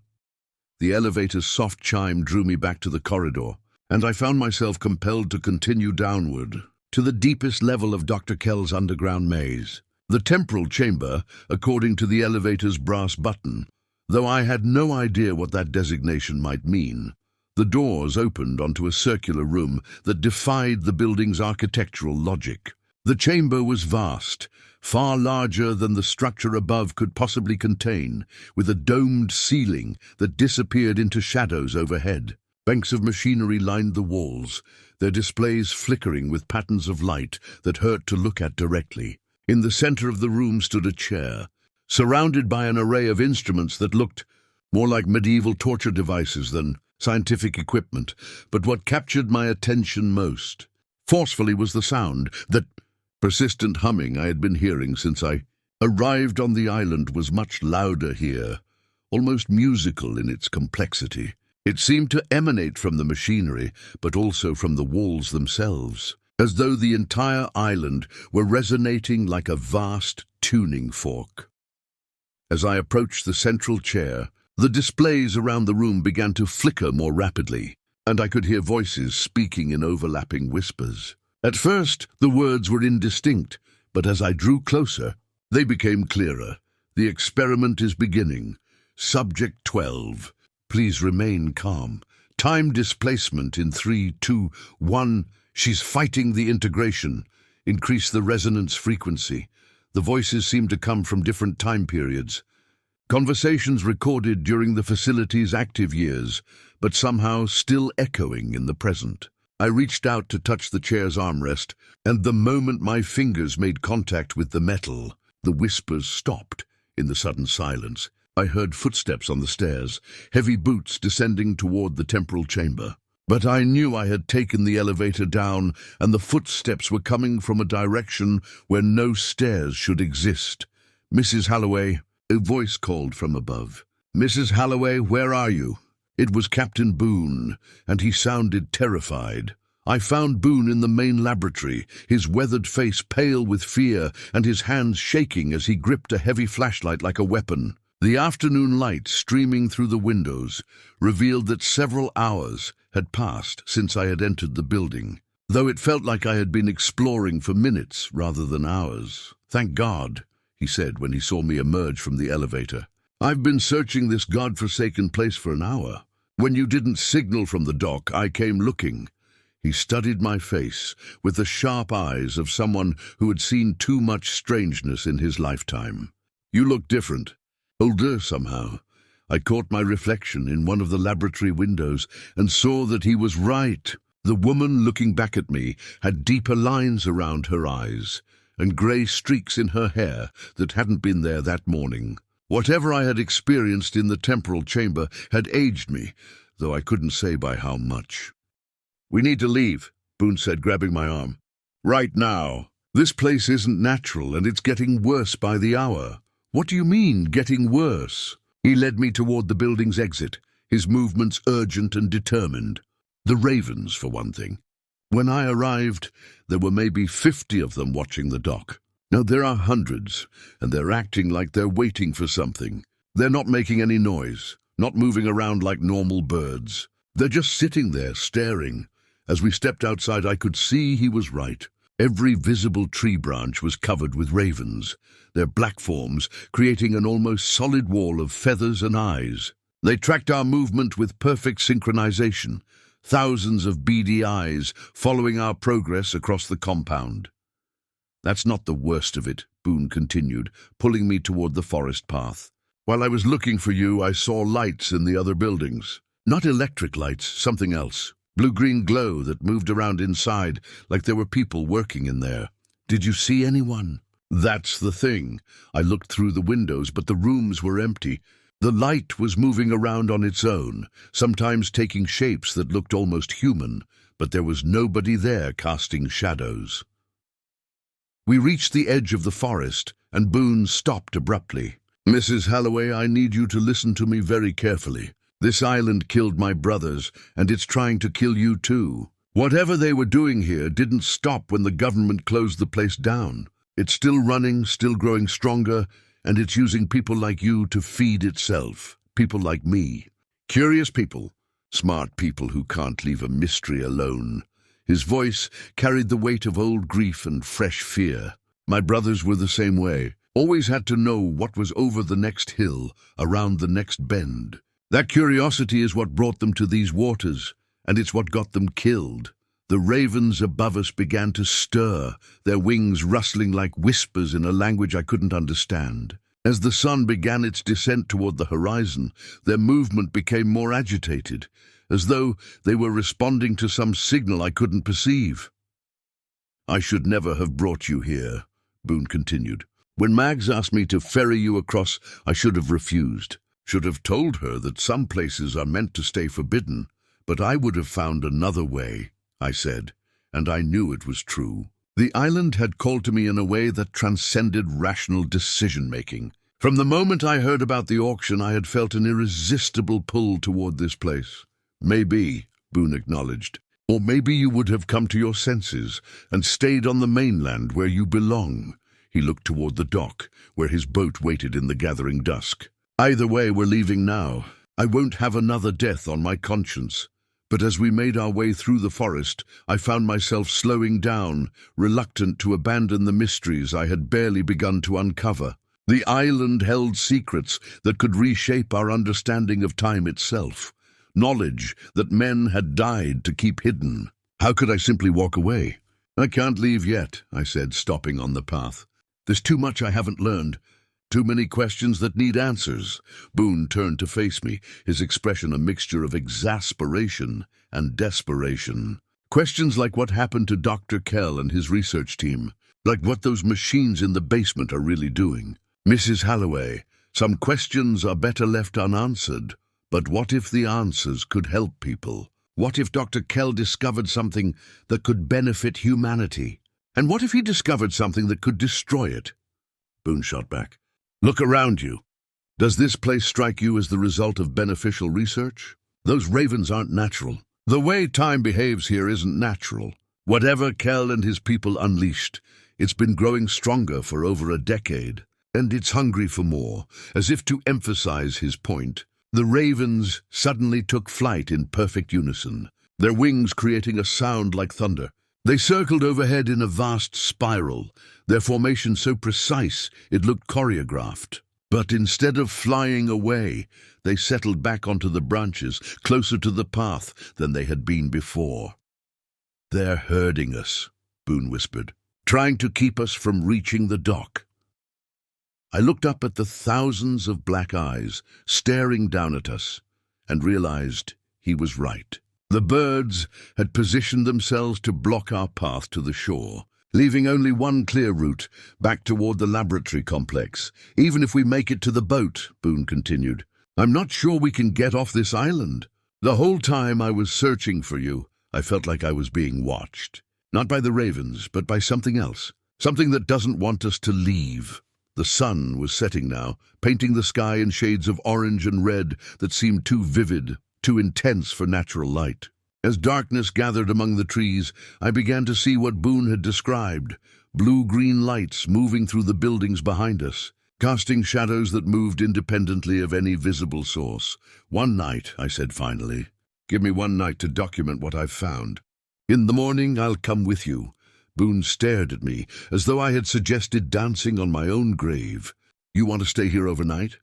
The elevator's soft chime drew me back to the corridor, and I found myself compelled to continue downward, to the deepest level of Dr. Kell's underground maze. The temporal chamber, according to the elevator's brass button, though I had no idea what that designation might mean. The doors opened onto a circular room that defied the building's architectural logic. The chamber was vast, far larger than the structure above could possibly contain, with a domed ceiling that disappeared into shadows overhead. Banks of machinery lined the walls, their displays flickering with patterns of light that hurt to look at directly. In the center of the room stood a chair, surrounded by an array of instruments that looked more like medieval torture devices than scientific equipment. But what captured my attention most, forcefully, was the sound. That persistent humming I had been hearing since I arrived on the island was much louder here, almost musical in its complexity. It seemed to emanate from the machinery, but also from the walls themselves, as though the entire island were resonating like a vast tuning fork. As I approached the central chair, the displays around the room began to flicker more rapidly, and I could hear voices speaking in overlapping whispers. At first, the words were indistinct, but as I drew closer, they became clearer. "The experiment is beginning. Subject 12. Please remain calm. Time displacement in 3, 2, 1. She's fighting the integration. Increase the resonance frequency." The voices seemed to come from different time periods. Conversations recorded during the facility's active years, but somehow still echoing in the present. I reached out to touch the chair's armrest, and the moment my fingers made contact with the metal, the whispers stopped. In the sudden silence, I heard footsteps on the stairs, heavy boots descending toward the temporal chamber. But I knew I had taken the elevator down, and the footsteps were coming from a direction where no stairs should exist. "Mrs. Halloway," a voice called from above. "Mrs. Halloway, where are you?" It was Captain Boone, and he sounded terrified. I found Boone in the main laboratory, his weathered face pale with fear and his hands shaking as he gripped a heavy flashlight like a weapon. The afternoon light streaming through the windows revealed that several hours had passed since I had entered the building, though it felt like I had been exploring for minutes rather than hours. "Thank God," he said when he saw me emerge from the elevator. "I've been searching this godforsaken place for an hour. When you didn't signal from the dock, I came looking." He studied my face with the sharp eyes of someone who had seen too much strangeness in his lifetime. "You look different. Older somehow." I caught my reflection in one of the laboratory windows and saw that he was right. The woman looking back at me had deeper lines around her eyes and grey streaks in her hair that hadn't been there that morning. Whatever I had experienced in the temporal chamber had aged me, though I couldn't say by how much. "We need to leave," Boone said, grabbing my arm. "Right now. This place isn't natural, and it's getting worse by the hour." "What do you mean, getting worse?" He led me toward the building's exit, his movements urgent and determined. "The ravens, for one thing. When I arrived, there were maybe 50 of them watching the dock. Now there are hundreds, and they're acting like they're waiting for something. They're not making any noise, not moving around like normal birds. They're just sitting there, staring." As we stepped outside, I could see he was right. Every visible tree branch was covered with ravens, their black forms creating an almost solid wall of feathers and eyes. They tracked our movement with perfect synchronization, thousands of beady eyes following our progress across the compound. "That's not the worst of it," Boone continued, pulling me toward the forest path. "While I was looking for you, I saw lights in the other buildings. Not electric lights, something else. Blue-green glow that moved around inside like there were people working in there. Did you see anyone? That's the thing. I looked through the windows, but the rooms were empty. The light was moving around on its own, sometimes taking shapes that looked almost human, but there was nobody there casting shadows. We reached the edge of the forest, and Boone stopped abruptly. "Mrs. Halloway, I need you to listen to me very carefully. This island killed my brothers, and it's trying to kill you too. Whatever they were doing here didn't stop when the government closed the place down. It's still running, still growing stronger, and it's using people like you to feed itself. People like me. Curious people. Smart people who can't leave a mystery alone." His voice carried the weight of old grief and fresh fear. My brothers were the same way. Always had to know what was over the next hill, around the next bend. That curiosity is what brought them to these waters, and it's what got them killed. The ravens above us began to stir, their wings rustling like whispers in a language I couldn't understand. As the sun began its descent toward the horizon, their movement became more agitated, as though they were responding to some signal I couldn't perceive. "I should never have brought you here," Boone continued. "When Mags asked me to ferry you across, I should have refused. Should have told her that some places are meant to stay forbidden, but I would have found another way," I said, and I knew it was true. The island had called to me in a way that transcended rational decision-making. From the moment I heard about the auction, I had felt an irresistible pull toward this place. "Maybe," Boone acknowledged, "or maybe you would have come to your senses and stayed on the mainland where you belong." He looked toward the dock, where his boat waited in the gathering dusk. "Either way, we're leaving now. I won't have another death on my conscience." But as we made our way through the forest, I found myself slowing down, reluctant to abandon the mysteries I had barely begun to uncover. The island held secrets that could reshape our understanding of time itself, knowledge that men had died to keep hidden. How could I simply walk away? "I can't leave yet," I said, stopping on the path. "There's too much I haven't learned. Too many questions that need answers." Boone turned to face me, his expression a mixture of exasperation and desperation. Questions like what happened to Dr. Kell and his research team, like what those machines in the basement are really doing. "Mrs. Halloway, some questions are better left unanswered, but what if the answers could help people? What if Dr. Kell discovered something that could benefit humanity? And what if he discovered something that could destroy it?" Boone shot back. "Look around you. Does this place strike you as the result of beneficial research? Those ravens aren't natural. The way time behaves here isn't natural. Whatever Kell and his people unleashed, it's been growing stronger for over a decade, and it's hungry for more." As if to emphasize his point, the ravens suddenly took flight in perfect unison, their wings creating a sound like thunder. They circled overhead in a vast spiral, their formation so precise it looked choreographed. But instead of flying away, they settled back onto the branches, closer to the path than they had been before. "They're herding us," Boone whispered, "trying to keep us from reaching the dock." I looked up at the thousands of black eyes staring down at us and realized he was right. The birds had positioned themselves to block our path to the shore, leaving only one clear route, back toward the laboratory complex. "Even if we make it to the boat," Boone continued, "I'm not sure we can get off this island. The whole time I was searching for you, I felt like I was being watched. Not by the ravens, but by something else. Something that doesn't want us to leave." The sun was setting now, painting the sky in shades of orange and red that seemed too vivid, too intense for natural light. As darkness gathered among the trees, I began to see what Boone had described, blue-green lights moving through the buildings behind us, casting shadows that moved independently of any visible source. "One night," I said finally. "Give me one night to document what I've found. In the morning, I'll come with you." Boone stared at me, as though I had suggested dancing on my own grave. "You want to stay here overnight?"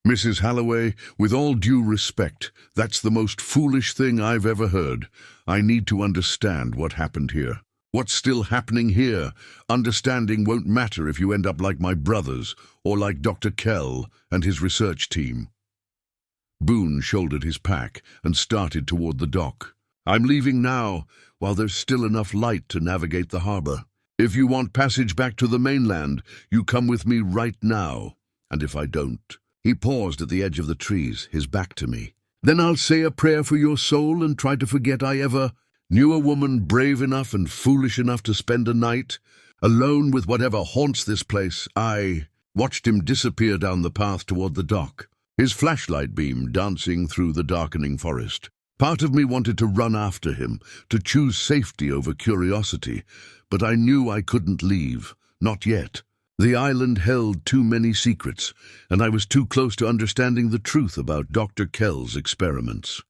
"Mrs. Halloway, with all due respect, that's the most foolish thing I've ever heard. I need to understand what happened here. What's still happening here? Understanding won't matter if you end up like my brothers, or like Dr. Kell and his research team." Boone shouldered his pack and started toward the dock. "I'm leaving now, while there's still enough light to navigate the harbor. If you want passage back to the mainland, you come with me right now. And if I don't—" He paused at the edge of the trees, his back to me. "Then I'll say a prayer for your soul and try to forget I ever knew a woman brave enough and foolish enough to spend a night alone with whatever haunts this place." I watched him disappear down the path toward the dock, his flashlight beam dancing through the darkening forest. Part of me wanted to run after him, to choose safety over curiosity, but I knew I couldn't leave, not yet. The island held too many secrets, and I was too close to understanding the truth about Dr. Kell's experiments.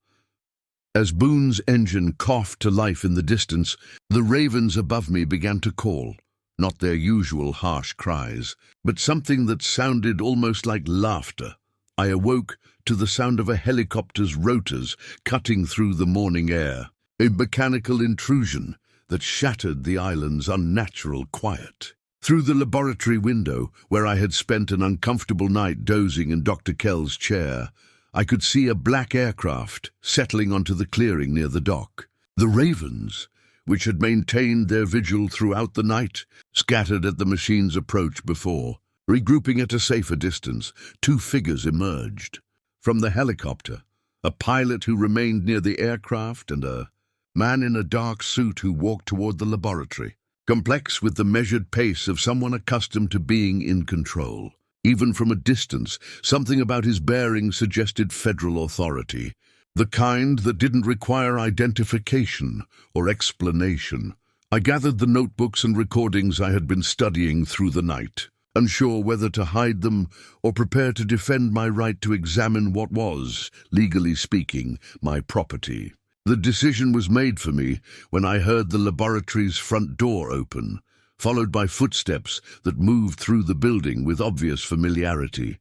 As Boone's engine coughed to life in the distance, the ravens above me began to call, not their usual harsh cries, but something that sounded almost like laughter. I awoke to the sound of a helicopter's rotors cutting through the morning air, a mechanical intrusion that shattered the island's unnatural quiet. Through the laboratory window, where I had spent an uncomfortable night dozing in Dr. Kell's chair, I could see a black aircraft settling onto the clearing near the dock. The ravens, which had maintained their vigil throughout the night, scattered at the machine's approach before. Regrouping at a safer distance, two figures emerged. From the helicopter, a pilot who remained near the aircraft and a man in a dark suit who walked toward the laboratory, complex with the measured pace of someone accustomed to being in control. Even from a distance, something about his bearing suggested federal authority, the kind that didn't require identification or explanation. I gathered the notebooks and recordings I had been studying through the night, unsure whether to hide them or prepare to defend my right to examine what was, legally speaking, my property. The decision was made for me when I heard the laboratory's front door open, followed by footsteps that moved through the building with obvious familiarity.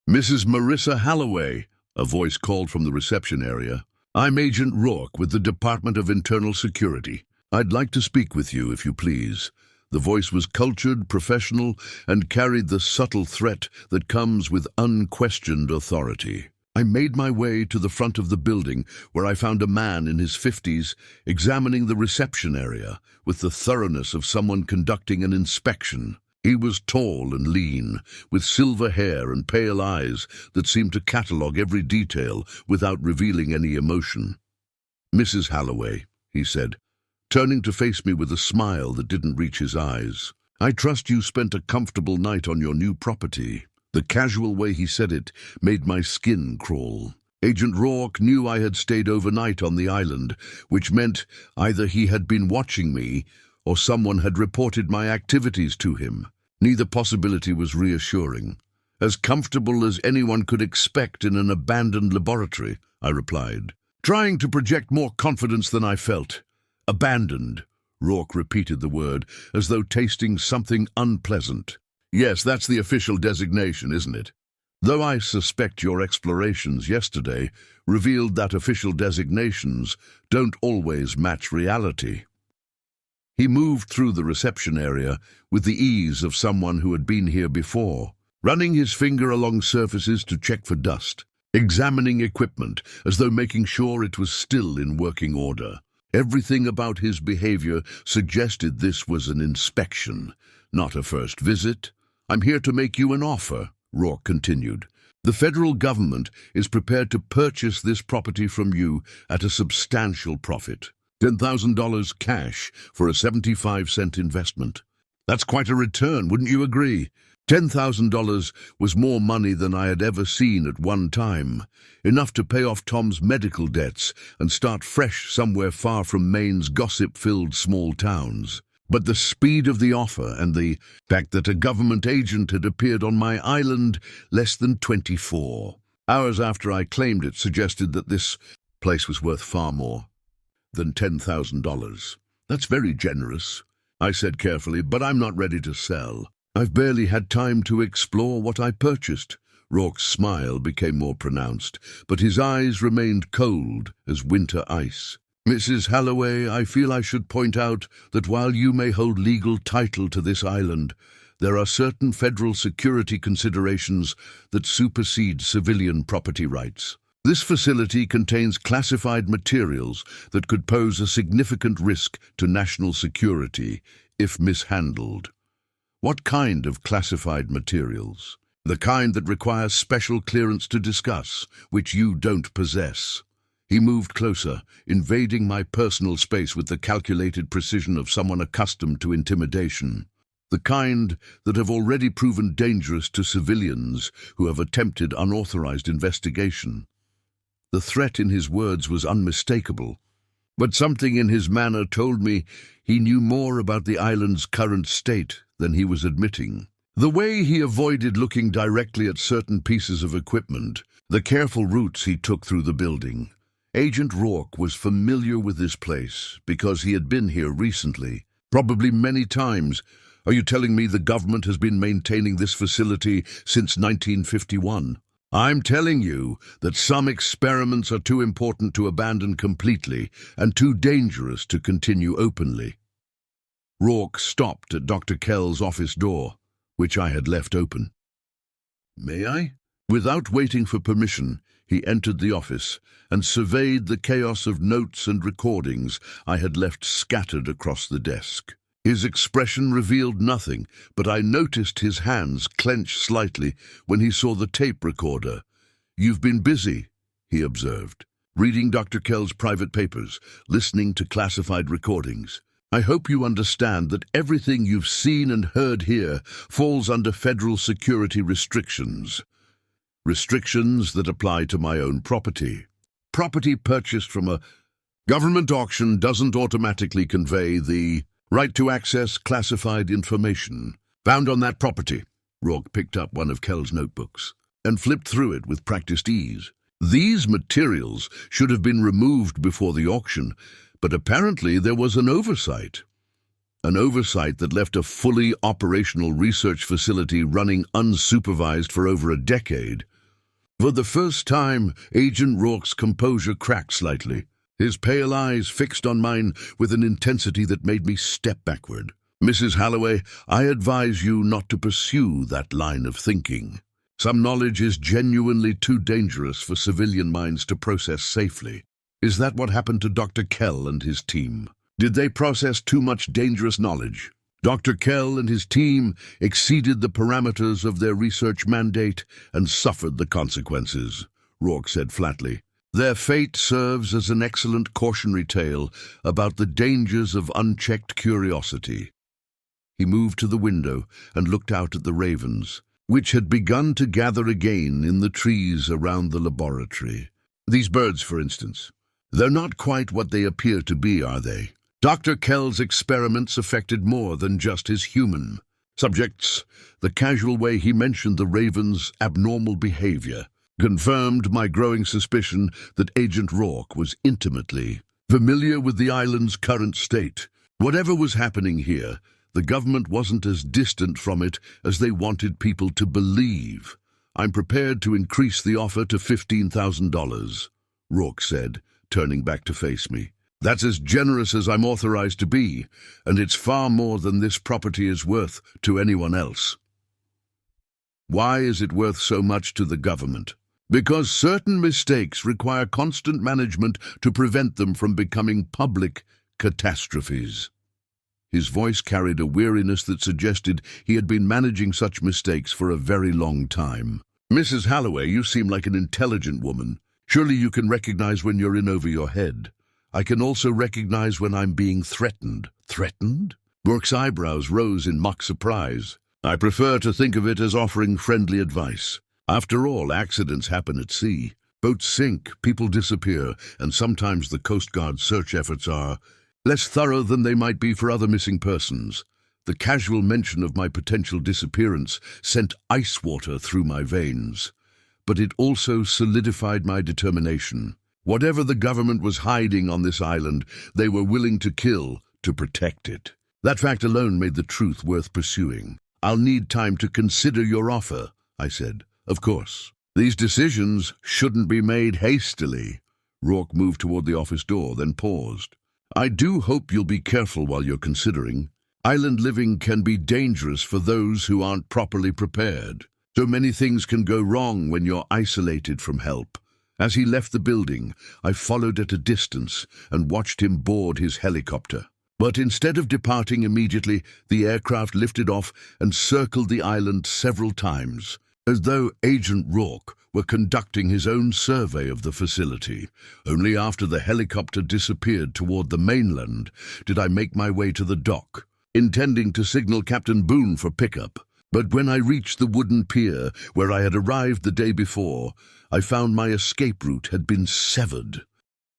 "Mrs. Marissa Halloway," a voice called from the reception area. "I'm Agent Rourke with the Department of Internal Security. I'd like to speak with you, if you please." The voice was cultured, professional, and carried the subtle threat that comes with unquestioned authority. I made my way to the front of the building, where I found a man in his 50s examining the reception area with the thoroughness of someone conducting an inspection. He was tall and lean, with silver hair and pale eyes that seemed to catalogue every detail without revealing any emotion. "Mrs. Halloway," he said, turning to face me with a smile that didn't reach his eyes. "I trust you spent a comfortable night on your new property." The casual way he said it made my skin crawl. Agent Rourke knew I had stayed overnight on the island, which meant either he had been watching me or someone had reported my activities to him. Neither possibility was reassuring. "As comfortable as anyone could expect in an abandoned laboratory," I replied, trying to project more confidence than I felt. "Abandoned," Rourke repeated the word, as though tasting something unpleasant. "Yes, that's the official designation, isn't it? Though I suspect your explorations yesterday revealed that official designations don't always match reality." He moved through the reception area with the ease of someone who had been here before, running his finger along surfaces to check for dust, examining equipment as though making sure it was still in working order. Everything about his behavior suggested this was an inspection, not a first visit. "I'm here to make you an offer," Rourke continued. "The federal government is prepared to purchase this property from you at a substantial profit. $10,000 cash for a 75-cent investment. That's quite a return, wouldn't you agree? $10,000 was more money than I had ever seen at one time, enough to pay off Tom's medical debts and start fresh somewhere far from Maine's gossip-filled small towns. But the speed of the offer and the fact that a government agent had appeared on my island less than 24 hours after I claimed it suggested that this place was worth far more than $10,000. "That's very generous," I said carefully, "but I'm not ready to sell. I've barely had time to explore what I purchased." Rourke's smile became more pronounced, but his eyes remained cold as winter ice. "Mrs. Halloway, I feel I should point out that while you may hold legal title to this island, there are certain federal security considerations that supersede civilian property rights. This facility contains classified materials that could pose a significant risk to national security if mishandled. What kind of classified materials? The kind that requires special clearance to discuss, which you don't possess. He moved closer, invading my personal space with the calculated precision of someone accustomed to intimidation. The kind that have already proven dangerous to civilians who have attempted unauthorized investigation. The threat in his words was unmistakable, but something in his manner told me he knew more about the island's current state than he was admitting. The way he avoided looking directly at certain pieces of equipment, the careful routes he took through the building. Agent Rourke was familiar with this place because he had been here recently, probably many times. Are you telling me the government has been maintaining this facility since 1951? I'm telling you that some experiments are too important to abandon completely and too dangerous to continue openly. Rourke stopped at Dr. Kell's office door, which I had left open. May I? Without waiting for permission, he entered the office and surveyed the chaos of notes and recordings I had left scattered across the desk. His expression revealed nothing, but I noticed his hands clench slightly when he saw the tape recorder. You've been busy, he observed, reading Dr. Kell's private papers, listening to classified recordings. I hope you understand that everything you've seen and heard here falls under federal security restrictions. Restrictions that apply to my own property. Property purchased from a government auction doesn't automatically convey the right to access classified information found on that property. Rourke picked up one of Kell's notebooks and flipped through it with practiced ease. These materials should have been removed before the auction, but apparently there was an oversight. An oversight that left a fully operational research facility running unsupervised for over a decade. For the first time, Agent Rourke's composure cracked slightly, his pale eyes fixed on mine with an intensity that made me step backward. Mrs. Halloway, I advise you not to pursue that line of thinking. Some knowledge is genuinely too dangerous for civilian minds to process safely. Is that what happened to Dr. Kell and his team? Did they process too much dangerous knowledge? Dr. Kell and his team exceeded the parameters of their research mandate and suffered the consequences, Rourke said flatly. Their fate serves as an excellent cautionary tale about the dangers of unchecked curiosity. He moved to the window and looked out at the ravens, which had begun to gather again in the trees around the laboratory. These birds, for instance. They're not quite what they appear to be, are they? Dr. Kell's experiments affected more than just his human subjects. The casual way he mentioned the ravens' abnormal behavior confirmed my growing suspicion that Agent Rourke was intimately familiar with the island's current state. Whatever was happening here, the government wasn't as distant from it as they wanted people to believe. I'm prepared to increase the offer to $15,000, Rourke said, turning back to face me. That's as generous as I'm authorized to be, and it's far more than this property is worth to anyone else. Why is it worth so much to the government? Because certain mistakes require constant management to prevent them from becoming public catastrophes. His voice carried a weariness that suggested he had been managing such mistakes for a very long time. Mrs. Halloway, you seem like an intelligent woman. Surely you can recognize when you're in over your head. I can also recognize when I'm being threatened. Threatened? Rourke's eyebrows rose in mock surprise. I prefer to think of it as offering friendly advice. After all, accidents happen at sea. Boats sink, people disappear, and sometimes the Coast Guard's search efforts are less thorough than they might be for other missing persons. The casual mention of my potential disappearance sent ice water through my veins. But it also solidified my determination. Whatever the government was hiding on this island, they were willing to kill to protect it. That fact alone made the truth worth pursuing. I'll need time to consider your offer, I said. Of course. These decisions shouldn't be made hastily. Rourke moved toward the office door, then paused. I do hope you'll be careful while you're considering. Island living can be dangerous for those who aren't properly prepared. So many things can go wrong when you're isolated from help. As he left the building, I followed at a distance and watched him board his helicopter. But instead of departing immediately, the aircraft lifted off and circled the island several times, as though Agent Rourke were conducting his own survey of the facility. Only after the helicopter disappeared toward the mainland did I make my way to the dock, intending to signal Captain Boone for pickup. But when I reached the wooden pier where I had arrived the day before, I found my escape route had been severed.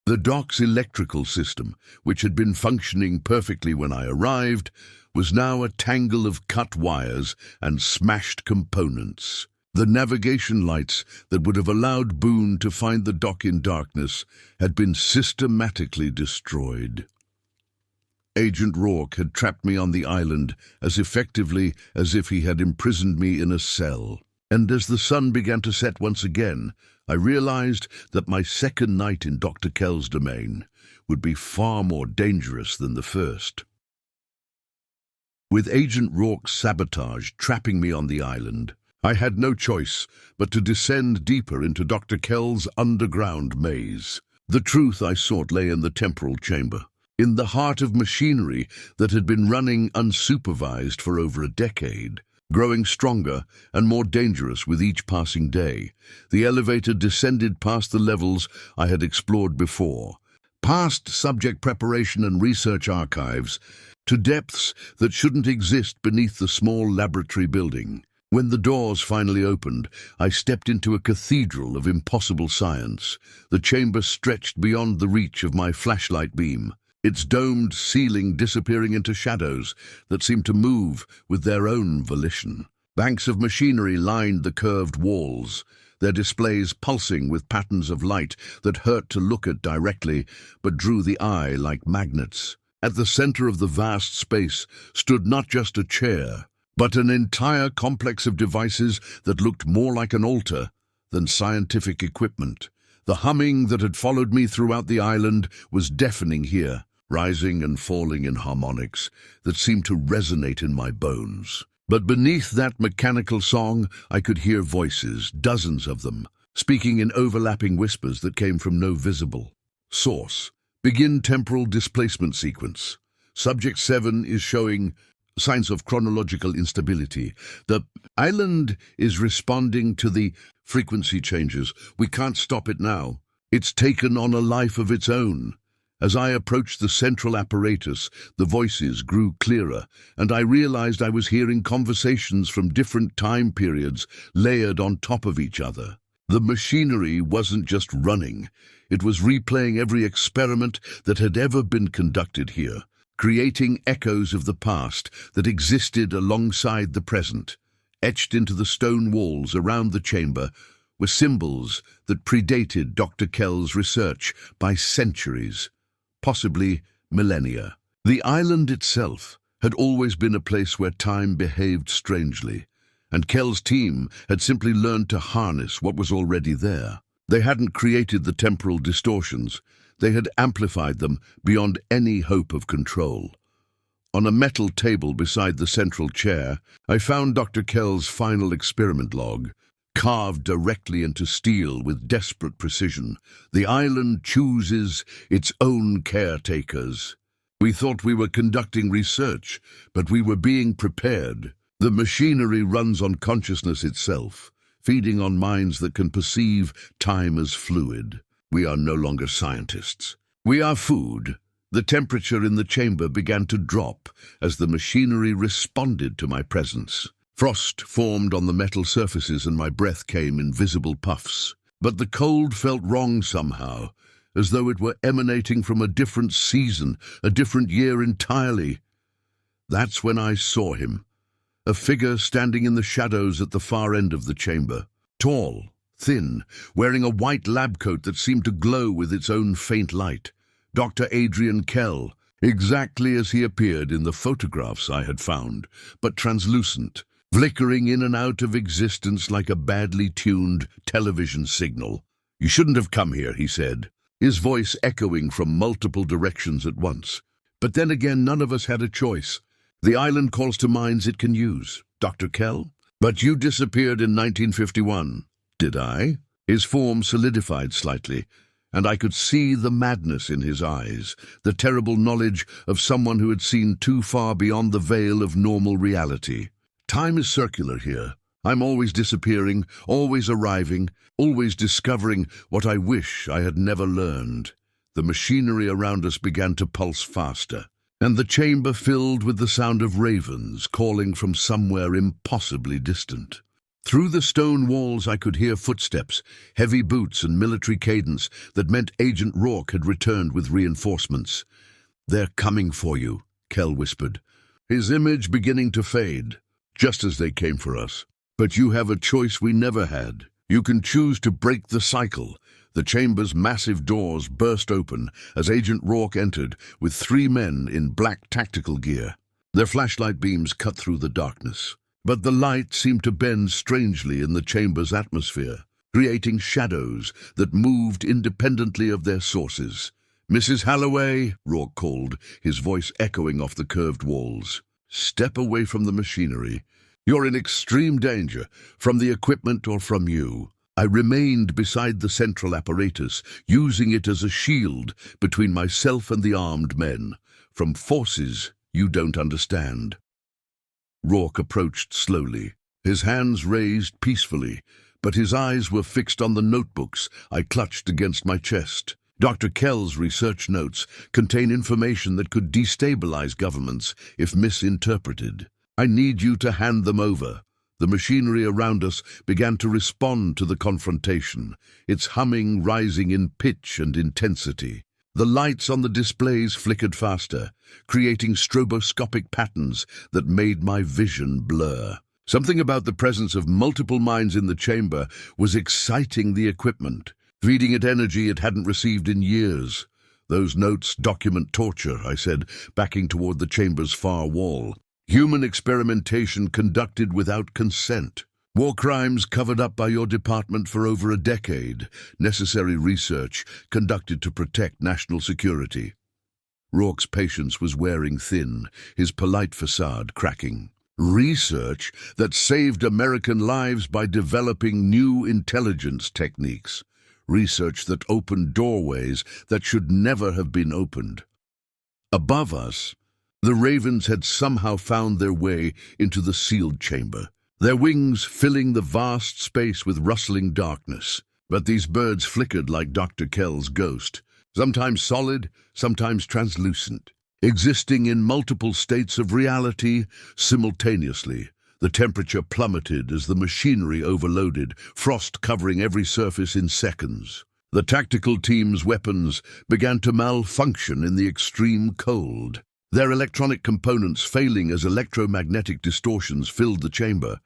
The dock's electrical system, which had been functioning perfectly when I arrived, was now a tangle of cut wires and smashed components. The navigation lights that would have allowed Boone to find the dock in darkness had been systematically destroyed. Agent Rourke had trapped me on the island as effectively as if he had imprisoned me in a cell. And as the sun began to set once again, I realized that my second night in Dr. Kell's domain would be far more dangerous than the first. With Agent Rourke's sabotage trapping me on the island, I had no choice but to descend deeper into Dr. Kell's underground maze. The truth I sought lay in the temporal chamber, in the heart of machinery that had been running unsupervised for over a decade. Growing stronger and more dangerous with each passing day, the elevator descended past the levels I had explored before, past subject preparation and research archives, to depths that shouldn't exist beneath the small laboratory building. When the doors finally opened, I stepped into a cathedral of impossible science. The chamber stretched beyond the reach of my flashlight beam, its domed ceiling disappearing into shadows that seemed to move with their own volition. Banks of machinery lined the curved walls, their displays pulsing with patterns of light that hurt to look at directly but drew the eye like magnets. At the center of the vast space stood not just a chair, but an entire complex of devices that looked more like an altar than scientific equipment. The humming that had followed me throughout the island was deafening here, rising and falling in harmonics that seemed to resonate in my bones. But beneath that mechanical song, I could hear voices, dozens of them, speaking in overlapping whispers that came from no visible source. Begin temporal displacement sequence. Subject 7 is showing signs of chronological instability. The island is responding to the frequency changes. We can't stop it now. It's taken on a life of its own. As I approached the central apparatus, the voices grew clearer, and I realized I was hearing conversations from different time periods layered on top of each other. The machinery wasn't just running, it was replaying every experiment that had ever been conducted here, creating echoes of the past that existed alongside the present. Etched into the stone walls around the chamber were symbols that predated Dr. Kell's research by centuries, possibly millennia. The island itself had always been a place where time behaved strangely, and Kell's team had simply learned to harness what was already there. They hadn't created the temporal distortions, they had amplified them beyond any hope of control. On a metal table beside the central chair, I found Dr. Kell's final experiment log, carved directly into steel with desperate precision. The island chooses its own caretakers. We thought we were conducting research, but we were being prepared. The machinery runs on consciousness itself, feeding on minds that can perceive time as fluid. We are no longer scientists. We are food. The temperature in the chamber began to drop as the machinery responded to my presence. Frost formed on the metal surfaces and my breath came in visible puffs. But the cold felt wrong somehow, as though it were emanating from a different season, a different year entirely. That's when I saw him, a figure standing in the shadows at the far end of the chamber. Tall, thin, wearing a white lab coat that seemed to glow with its own faint light. Dr. Adrian Kell, exactly as he appeared in the photographs I had found, but translucent, flickering in and out of existence like a badly tuned television signal. "You shouldn't have come here," he said, his voice echoing from multiple directions at once. But then again, none of us had a choice. The island calls to minds it can use. Dr. Kell? But you disappeared in 1951. Did I? His form solidified slightly, and I could see the madness in his eyes, the terrible knowledge of someone who had seen too far beyond the veil of normal reality. Time is circular here. I'm always disappearing, always arriving, always discovering what I wish I had never learned. The machinery around us began to pulse faster, and the chamber filled with the sound of ravens calling from somewhere impossibly distant. Through the stone walls I could hear footsteps, heavy boots and military cadence that meant Agent Rourke had returned with reinforcements. "They're coming for you," Kell whispered, his image beginning to fade, "just as they came for us. But you have a choice we never had. You can choose to break the cycle." The chamber's massive doors burst open as Agent Rourke entered with 3 men in black tactical gear. Their flashlight beams cut through the darkness, but the light seemed to bend strangely in the chamber's atmosphere, creating shadows that moved independently of their sources. "Mrs. Halloway," Rourke called, his voice echoing off the curved walls. "Step away from the machinery. You're in extreme danger, from the equipment or from you." I remained beside the central apparatus, using it as a shield between myself and the armed men, from forces you don't understand. Rourke approached slowly, his hands raised peacefully, but his eyes were fixed on the notebooks I clutched against my chest. Dr. Kell's research notes contain information that could destabilize governments if misinterpreted. "I need you to hand them over." The machinery around us began to respond to the confrontation, its humming rising in pitch and intensity. The lights on the displays flickered faster, creating stroboscopic patterns that made my vision blur. Something about the presence of multiple minds in the chamber was exciting the equipment, feeding it energy it hadn't received in years. "Those notes document torture," I said, backing toward the chamber's far wall. "Human experimentation conducted without consent. War crimes covered up by your department for over a decade. Necessary research conducted to protect national security." Rourke's patience was wearing thin, his polite facade cracking. "Research that saved American lives by developing new intelligence techniques. Research that opened doorways that should never have been opened." Above us, the ravens had somehow found their way into the sealed chamber, their wings filling the vast space with rustling darkness. But these birds flickered like Dr. Kell's ghost, sometimes solid, sometimes translucent, existing in multiple states of reality simultaneously. The temperature plummeted as the machinery overloaded, frost covering every surface in seconds. The tactical team's weapons began to malfunction in the extreme cold, their electronic components failing as electromagnetic distortions filled the chamber.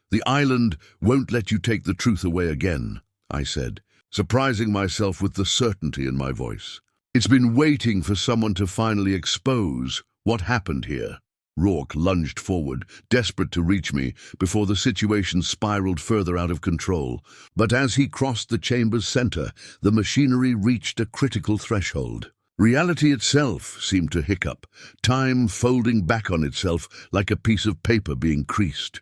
"The island won't let you take the truth away again," I said, surprising myself with the certainty in my voice. "It's been waiting for someone to finally expose what happened here." Rourke lunged forward, desperate to reach me, before the situation spiraled further out of control. But as he crossed the chamber's center, the machinery reached a critical threshold. Reality itself seemed to hiccup, time folding back on itself like a piece of paper being creased.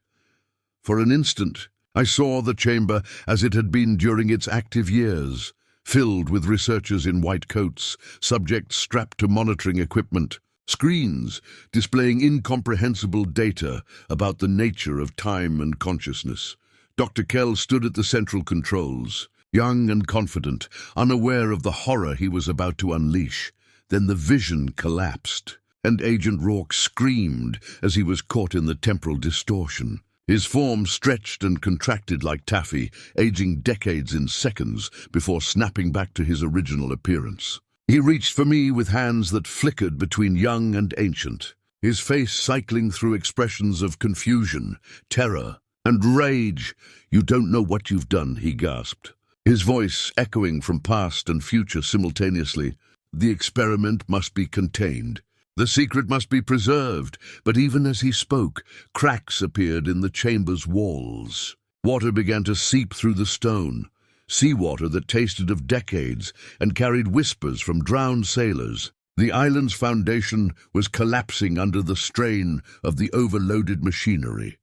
For an instant, I saw the chamber as it had been during its active years, filled with researchers in white coats, subjects strapped to monitoring equipment, screens displaying incomprehensible data about the nature of time and consciousness. Dr. Kell stood at the central controls, young and confident, unaware of the horror he was about to unleash. Then the vision collapsed, and Agent Rourke screamed as he was caught in the temporal distortion. His form stretched and contracted like taffy, aging decades in seconds before snapping back to his original appearance. He reached for me with hands that flickered between young and ancient, his face cycling through expressions of confusion, terror, and rage. "You don't know what you've done," he gasped, his voice echoing from past and future simultaneously. "The experiment must be contained. The secret must be preserved." But even as he spoke, cracks appeared in the chamber's walls. Water began to seep through the stone, seawater that tasted of decades and carried whispers from drowned sailors. The island's foundation was collapsing under the strain of the overloaded machinery.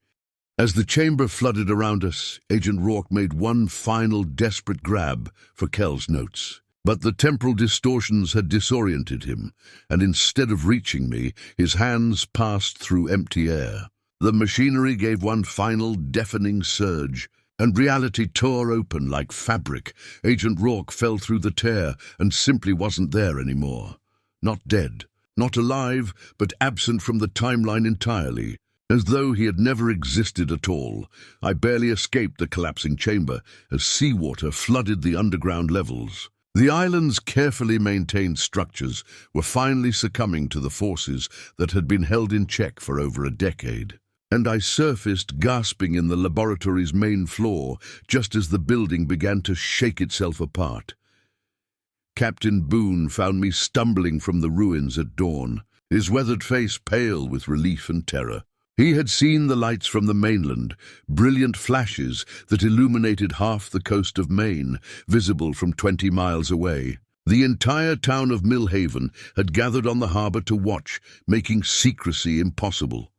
As the chamber flooded around us, Agent Rourke made one final desperate grab for Kell's notes. But the temporal distortions had disoriented him, and instead of reaching me, his hands passed through empty air. The machinery gave one final deafening surge, and reality tore open like fabric. Agent Rourke fell through the tear and simply wasn't there anymore. Not dead, not alive, but absent from the timeline entirely, as though he had never existed at all. I barely escaped the collapsing chamber as seawater flooded the underground levels. The island's carefully maintained structures were finally succumbing to the forces that had been held in check for over a decade. And I surfaced gasping in the laboratory's main floor just as the building began to shake itself apart. Captain Boone found me stumbling from the ruins at dawn, his weathered face pale with relief and terror. He had seen the lights from the mainland, brilliant flashes that illuminated half the coast of Maine, visible from 20 miles away. The entire town of Millhaven had gathered on the harbor to watch, making secrecy impossible.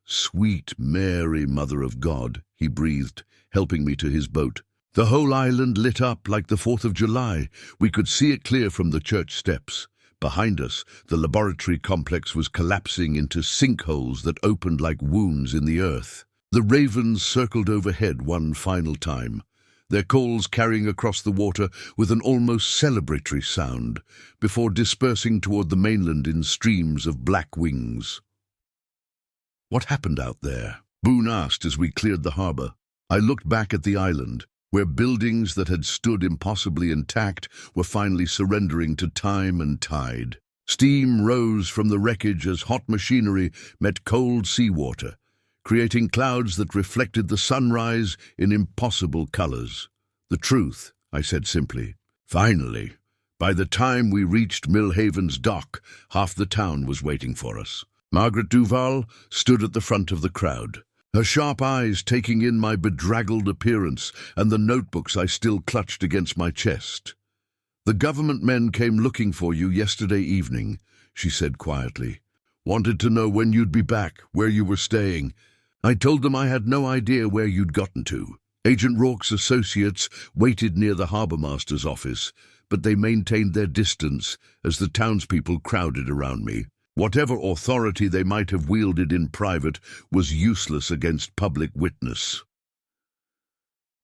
"Sweet Mary, Mother of God," he breathed, helping me to his boat. The whole island lit up like the 4th of July. We could see it clear from the church steps. Behind us, the laboratory complex was collapsing into sinkholes that opened like wounds in the earth. The ravens circled overhead one final time, their calls carrying across the water with an almost celebratory sound, before dispersing toward the mainland in streams of black wings. "What happened out there?" Boone asked as we cleared the harbor. I looked back at the island, where buildings that had stood impossibly intact were finally surrendering to time and tide. Steam rose from the wreckage as hot machinery met cold seawater, creating clouds that reflected the sunrise in impossible colors. "The truth," I said simply. Finally, by the time we reached Millhaven's dock, half the town was waiting for us. Margaret Duval stood at the front of the crowd, her sharp eyes taking in my bedraggled appearance and the notebooks I still clutched against my chest. "The government men came looking for you yesterday evening," she said quietly. "Wanted to know when you'd be back, where you were staying. I told them I had no idea where you'd gotten to." Agent Rourke's associates waited near the harbormaster's office, but they maintained their distance as the townspeople crowded around me. Whatever authority they might have wielded in private was useless against public witness.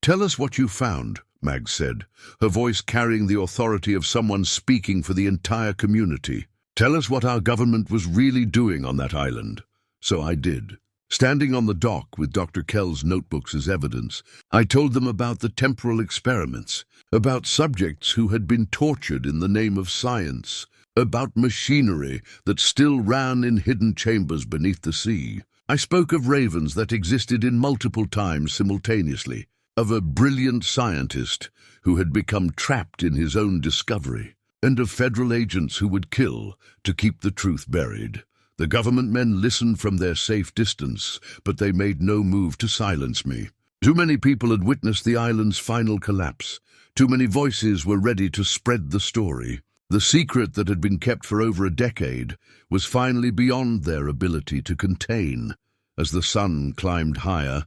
"Tell us what you found," Mag said, her voice carrying the authority of someone speaking for the entire community. "Tell us what our government was really doing on that island." So I did. Standing on the dock with Dr. Kell's notebooks as evidence, I told them about the temporal experiments, about subjects who had been tortured in the name of science, about machinery that still ran in hidden chambers beneath the sea. I spoke of ravens that existed in multiple times simultaneously, of a brilliant scientist who had become trapped in his own discovery, and of federal agents who would kill to keep the truth buried. The government men listened from their safe distance, but they made no move to silence me. Too many people had witnessed the island's final collapse. Too many voices were ready to spread the story. The secret that had been kept for over a decade was finally beyond their ability to contain. As the sun climbed higher,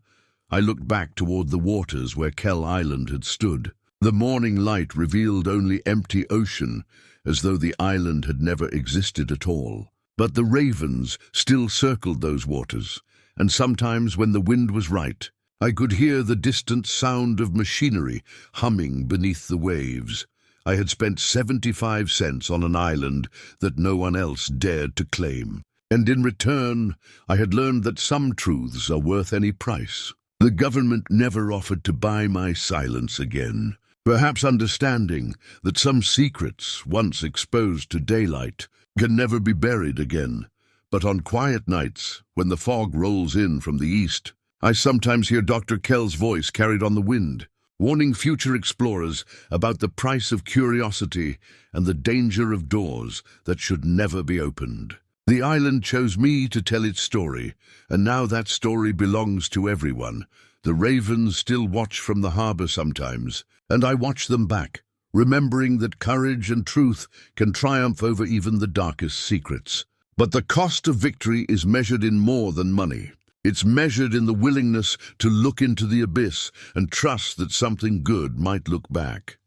I looked back toward the waters where Kell Island had stood. The morning light revealed only empty ocean, as though the island had never existed at all. But the ravens still circled those waters, and sometimes when the wind was right, I could hear the distant sound of machinery humming beneath the waves. I had spent 75 cents on an island that no one else dared to claim. And in return, I had learned that some truths are worth any price. The government never offered to buy my silence again, perhaps understanding that some secrets, once exposed to daylight, can never be buried again. But on quiet nights, when the fog rolls in from the east, I sometimes hear Dr. Kell's voice carried on the wind, warning future explorers about the price of curiosity and the danger of doors that should never be opened. The island chose me to tell its story, and now that story belongs to everyone. The ravens still watch from the harbor sometimes, and I watch them back, remembering that courage and truth can triumph over even the darkest secrets. But the cost of victory is measured in more than money. It's measured in the willingness to look into the abyss and trust that something good might look back.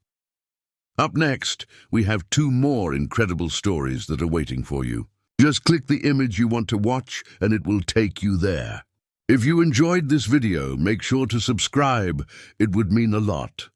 Up next, we have 2 more incredible stories that are waiting for you. Just click the image you want to watch and it will take you there. If you enjoyed this video, make sure to subscribe. It would mean a lot.